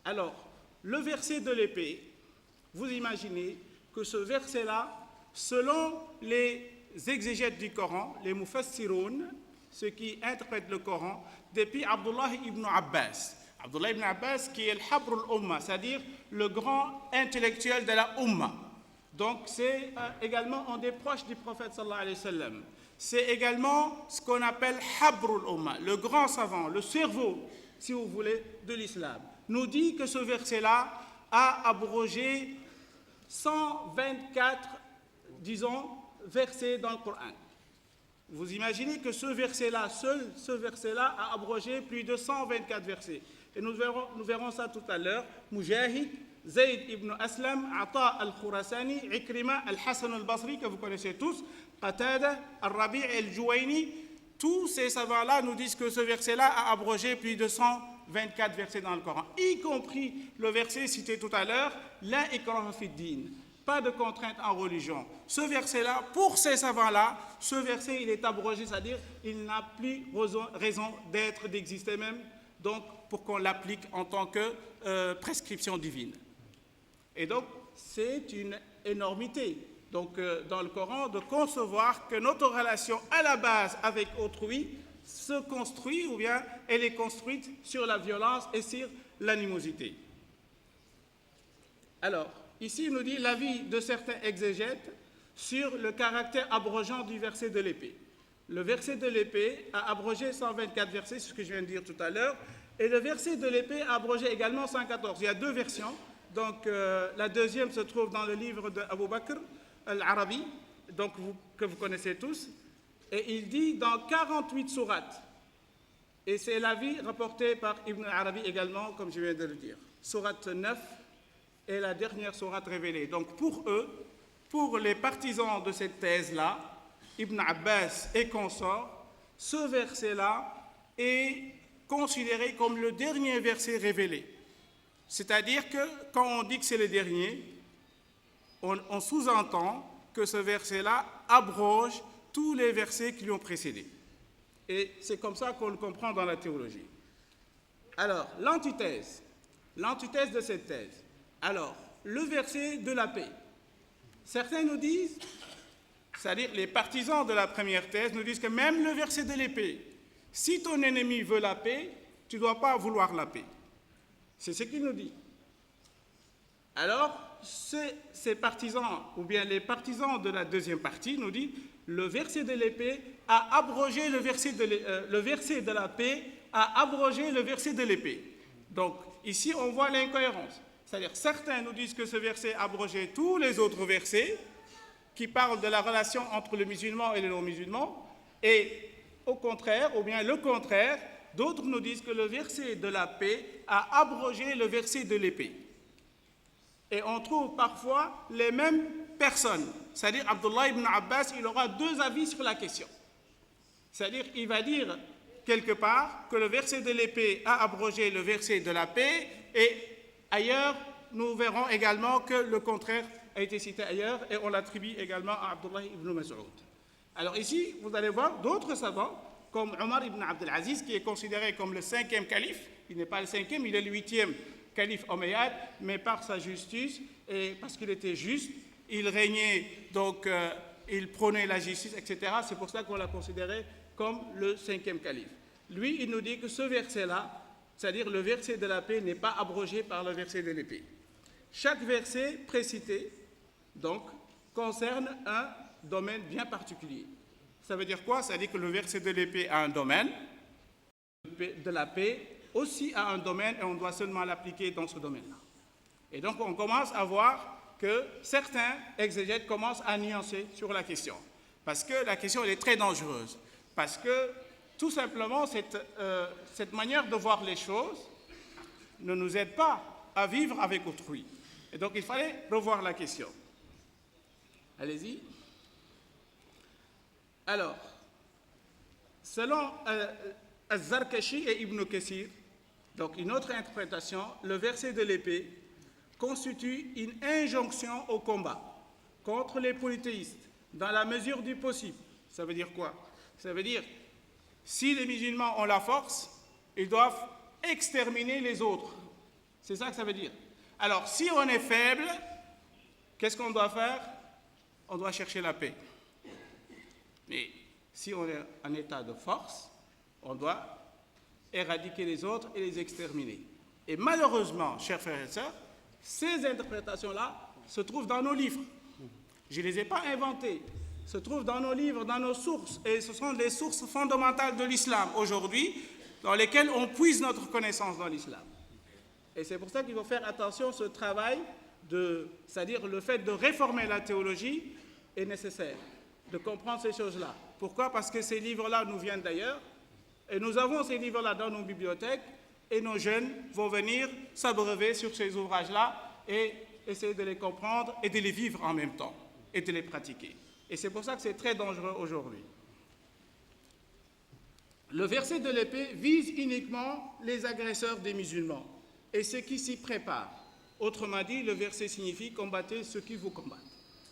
Alors, le verset de l'épée, vous imaginez que ce verset-là, selon les exégètes du Coran, les mufassiroun, ceux qui interprètent le Coran, depuis Abdullah ibn Abbas. Abdullah ibn Abbas qui est le Habr al-Umma, c'est-à-dire le grand intellectuel de la Umma. Donc c'est également un des proches du prophète sallallahu alayhi wa sallam. C'est également ce qu'on appelle Habr al-Umma, le grand savant, le cerveau, si vous voulez, de l'islam. Nous dit que ce verset-là a abrogé 124, disons, versets dans le Coran. Vous imaginez que ce verset-là, seul ce verset-là, a abrogé plus de 124 versets. Et nous verrons ça tout à l'heure. Mujahid, Zayd ibn Aslam, Ata al-Khurasani, Ikrima, al-Hassan al-Basri, que vous connaissez tous, Qatada, al-Rabi' al-Juwayni, tous ces savants-là nous disent que ce verset-là a abrogé plus de 124 versets dans le Coran, y compris le verset cité tout à l'heure, La ikraha fi din, pas de contrainte en religion. Ce verset-là, pour ces savants-là, ce verset, il est abrogé, c'est-à-dire il n'a plus raison d'être, d'exister même, donc pour qu'on l'applique en tant que prescription divine. Et donc, c'est une énormité, donc, dans le Coran, de concevoir que notre relation à la base avec autrui se construit, ou bien elle est construite sur la violence et sur l'animosité. Alors, ici, il nous dit l'avis de certains exégètes sur le caractère abrogeant du verset de l'épée. Le verset de l'épée a abrogé 124 versets, c'est ce que je viens de dire tout à l'heure, et le verset de l'épée a abrogé également 114. Il y a deux versions. Donc, la deuxième se trouve dans le livre d'Abu Bakr al-Arabi, donc que vous connaissez tous, et il dit dans 48 sourates, et c'est l'avis rapporté par Ibn Arabi également, comme je viens de le dire. Sourate 9 est la dernière sourate révélée. Donc pour eux, pour les partisans de cette thèse-là, Ibn Abbas et consorts, ce verset-là est considéré comme le dernier verset révélé. C'est-à-dire que quand on dit que c'est le dernier, on sous-entend que ce verset-là abroge tous les versets qui lui ont précédé. Et c'est comme ça qu'on le comprend dans la théologie. Alors, l'antithèse de cette thèse. Alors, le verset de la paix. Certains nous disent, c'est-à-dire les partisans de la première thèse, nous disent que même le verset de l'épée, si ton ennemi veut la paix, tu ne dois pas vouloir la paix. C'est ce qu'il nous dit. Alors, ces partisans, ou bien les partisans de la deuxième partie, nous disent le verset de l'épée a abrogé le verset de la paix, a abrogé le verset de l'épée. Donc, ici, on voit l'incohérence. C'est-à-dire, certains nous disent que ce verset a abrogé tous les autres versets qui parlent de la relation entre le musulman et le non-musulman, et au contraire, ou bien le contraire, d'autres nous disent que le verset de la paix a abrogé le verset de l'épée. Et on trouve parfois les mêmes personnes. C'est-à-dire, Abdullah ibn Abbas, il aura deux avis sur la question. C'est-à-dire, il va dire quelque part que le verset de l'épée a abrogé le verset de la paix, et ailleurs, nous verrons également que le contraire a été cité ailleurs, et on l'attribue également à Abdullah ibn Mas'ud. Alors ici, vous allez voir d'autres savants, comme Omar ibn Abdel Aziz, qui est considéré comme le 5e calife. Il n'est pas le 5e, il est le 8e calife omeyyade, mais par sa justice, et parce qu'il était juste, il régnait, donc il prônait la justice, etc. C'est pour ça qu'on l'a considéré comme le 5e calife. Lui, il nous dit que ce verset-là, c'est-à-dire le verset de la paix, n'est pas abrogé par le verset de l'épée. Chaque verset précité, donc, concerne un domaine bien particulier. Ça veut dire quoi? Ça veut dire que le verset de l'épée a un domaine, de la paix aussi a un domaine, et on doit seulement l'appliquer dans ce domaine-là. Et donc, on commence à voir que certains exégètes commencent à nuancer sur la question. Parce que la question, elle est très dangereuse. Parce que, tout simplement, cette manière de voir les choses ne nous aide pas à vivre avec autrui. Et donc, il fallait revoir la question. Allez-y. Alors, selon Az-Zarkashi et Ibn Kathir, donc une autre interprétation, le verset de l'épée constitue une injonction au combat contre les polythéistes, dans la mesure du possible. Ça veut dire quoi? Ça veut dire, si les musulmans ont la force, ils doivent exterminer les autres. C'est ça que ça veut dire. Alors, si on est faible, qu'est-ce qu'on doit faire? On doit chercher la paix. Mais si on est en état de force, on doit éradiquer les autres et les exterminer. Et malheureusement, chers frères et sœurs, ces interprétations-là se trouvent dans nos livres. Je ne les ai pas inventées. Se trouvent dans nos livres, dans nos sources. Et ce sont les sources fondamentales de l'islam aujourd'hui, dans lesquelles on puise notre connaissance dans l'islam. Et c'est pour ça qu'il faut faire attention, ce travail, c'est-à-dire le fait de réformer la théologie est nécessaire, de comprendre ces choses-là. Pourquoi? Parce que ces livres-là nous viennent d'ailleurs, et nous avons ces livres-là dans nos bibliothèques, et nos jeunes vont venir s'abreuver sur ces ouvrages-là et essayer de les comprendre et de les vivre en même temps, et de les pratiquer. Et c'est pour ça que c'est très dangereux aujourd'hui. Le verset de l'épée vise uniquement les agresseurs des musulmans et ceux qui s'y préparent. Autrement dit, le verset signifie « combattez ceux qui vous combattent ».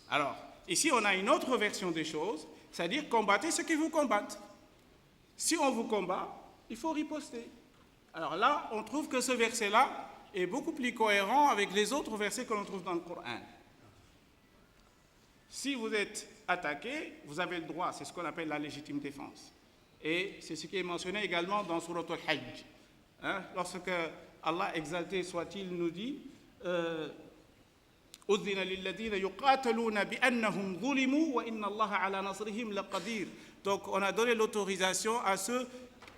Alors, ici, on a une autre version des choses, c'est-à-dire « combattez ceux qui vous combattent ». Si on vous combat, il faut riposter. Alors là, on trouve que ce verset-là est beaucoup plus cohérent avec les autres versets que l'on trouve dans le Coran. Si vous êtes attaqué, vous avez le droit, c'est ce qu'on appelle la légitime défense. Et c'est ce qui est mentionné également dans Surat al-Hajj. Lorsque Allah, exalté soit-il, nous dit « أُذِّنَ لِلَّذِينَ يُقَاتَلُونَ بِأَنَّهُمْ ظُلِمُوا وَإِنَّ اللَّهَ عَلَى نَصْرِهِمْ لَقَدِيرٌ » Donc on a donné l'autorisation à ceux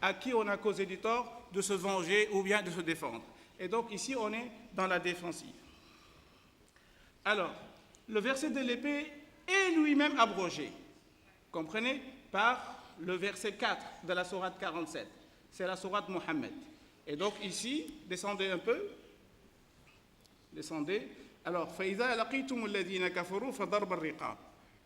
à qui on a causé du tort de se venger ou bien de se défendre. Et donc ici on est dans la défensive. Alors, le verset de l'épée est lui-même abrogé, comprenez, par le verset 4 de la sourate 47. C'est la sourate Mohammed. Et donc ici, descendez un peu. Descendez. Alors, فَإِذَا لَقِيتُمُ الَّذِينَ كَفَرُوا فَضَرْبَ الرِّقَابِ.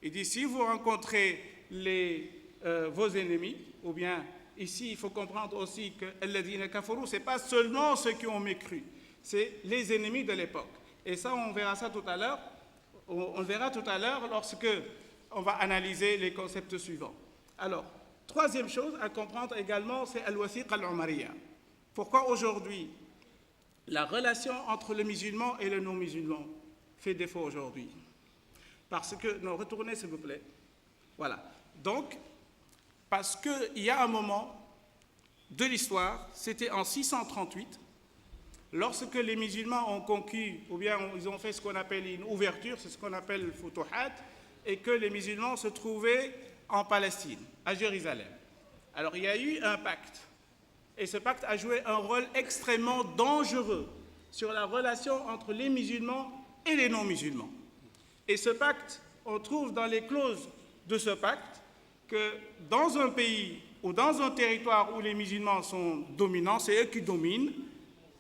Il dit, si vous rencontrez vos ennemis, ou bien ici, il faut comprendre aussi que الَّذِينَ كَفَرُوا, ce n'est pas seulement ceux qui ont mécru, c'est les ennemis de l'époque. Et ça, on verra ça tout à l'heure. On le verra tout à l'heure lorsque on va analyser les concepts suivants. Alors, troisième chose à comprendre également, c'est al-wathiq al-umariya. Pourquoi aujourd'hui la relation entre le musulman et le non-musulman fait défaut aujourd'hui? Parce que, non, retournez s'il vous plaît. Voilà. Donc, parce qu'il y a un moment de l'histoire, c'était en 638, lorsque les musulmans ont conquis, ou bien ils ont fait ce qu'on appelle une ouverture, c'est ce qu'on appelle le futuhat, et que les musulmans se trouvaient en Palestine, à Jérusalem. Alors il y a eu un pacte, et ce pacte a joué un rôle extrêmement dangereux sur la relation entre les musulmans et les non-musulmans. Et ce pacte, on trouve dans les clauses de ce pacte que dans un pays ou dans un territoire où les musulmans sont dominants, c'est eux qui dominent,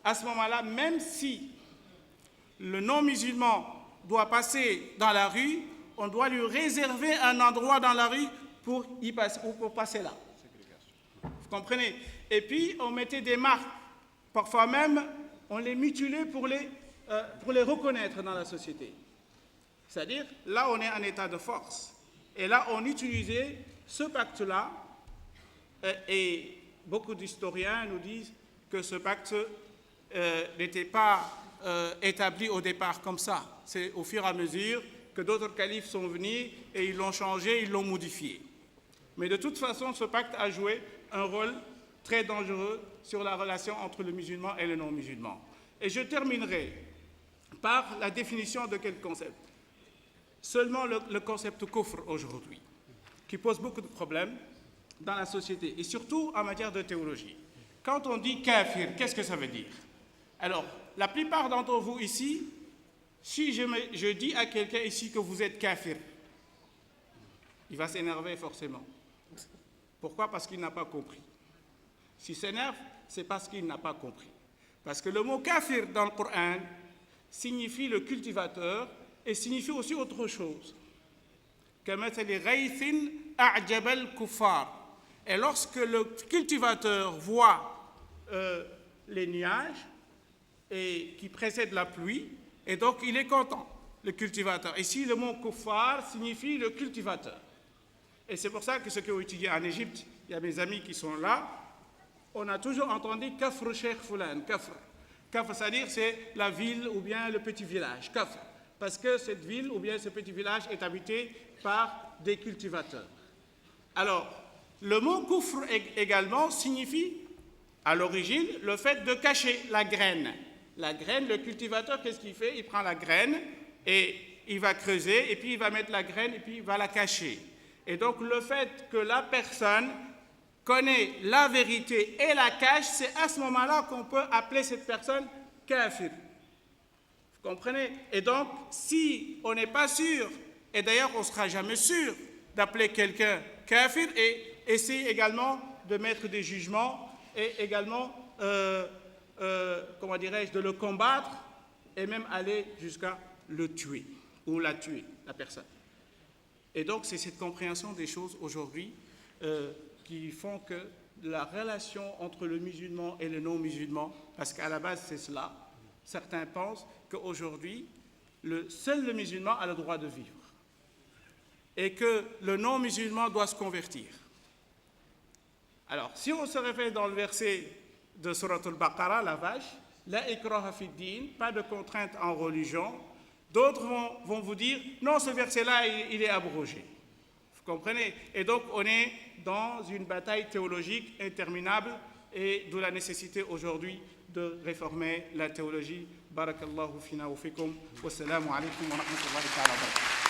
à ce moment-là, même si le non-musulman doit passer dans la rue, on doit lui réserver un endroit dans la rue pour y passer, ou pour passer là. Vous comprenez? Et puis, on mettait des marques. Parfois même, on les mutilait pour les reconnaître dans la société. C'est-à-dire, là, on est en état de force. Et là, on utilisait ce pacte-là, et beaucoup d'historiens nous disent que ce pacte n'était pas établi au départ comme ça. C'est au fur et à mesure que d'autres califes sont venus et ils l'ont changé, ils l'ont modifié. Mais de toute façon, ce pacte a joué un rôle très dangereux sur la relation entre le musulman et le non-musulman. Et je terminerai par la définition de quel concept? Seulement le concept kufr aujourd'hui, qui pose beaucoup de problèmes dans la société, et surtout en matière de théologie. Quand on dit kafir, qu'est-ce que ça veut dire? Alors, la plupart d'entre vous ici, si je dis à quelqu'un ici que vous êtes kafir, il va s'énerver forcément. Pourquoi? Parce qu'il n'a pas compris. S'il s'énerve, c'est parce qu'il n'a pas compris. Parce que le mot kafir dans le Coran signifie le cultivateur et signifie aussi autre chose. Et lorsque le cultivateur voit les nuages et qui précèdent la pluie, Et donc, il est content, le cultivateur. Ici, le mot kuffar signifie le cultivateur. Et c'est pour ça que ceux qui ont étudié en Égypte, il y a mes amis qui sont là, on a toujours entendu Kafr Sheikh Fulan, Kafr. Kafr, c'est-à-dire c'est la ville ou bien le petit village, Kafr. Parce que cette ville ou bien ce petit village est habité par des cultivateurs. Alors, le mot kufr également signifie, à l'origine, le fait de cacher la graine. La graine, le cultivateur, qu'est-ce qu'il fait? Il prend la graine et il va creuser, et puis il va mettre la graine, et puis il va la cacher. Et donc, le fait que la personne connaît la vérité et la cache, c'est à ce moment-là qu'on peut appeler cette personne kafir. Vous comprenez? Et donc, si on n'est pas sûr, et d'ailleurs on ne sera jamais sûr d'appeler quelqu'un kafir, et essayer également de mettre des jugements et également, comment dirais-je, de le combattre et même aller jusqu'à le tuer ou la tuer, la personne. Et donc, c'est cette compréhension des choses aujourd'hui qui font que la relation entre le musulman et le non-musulman, parce qu'à la base c'est cela, certains pensent qu'aujourd'hui, seul le musulman a le droit de vivre et que le non-musulman doit se convertir. Alors, si on se réfère dans le verset de Surat al-Baqarah, la vache, la ikraha fi din, pas de contrainte en religion, d'autres vont vous dire, non, ce verset-là, il est abrogé. Vous comprenez? Et donc, on est dans une bataille théologique interminable, et d'où la nécessité aujourd'hui de réformer la théologie. Barakallahu fina wa fikum. Wassalamu alaikum wa rahmatullahi wa barakatuh.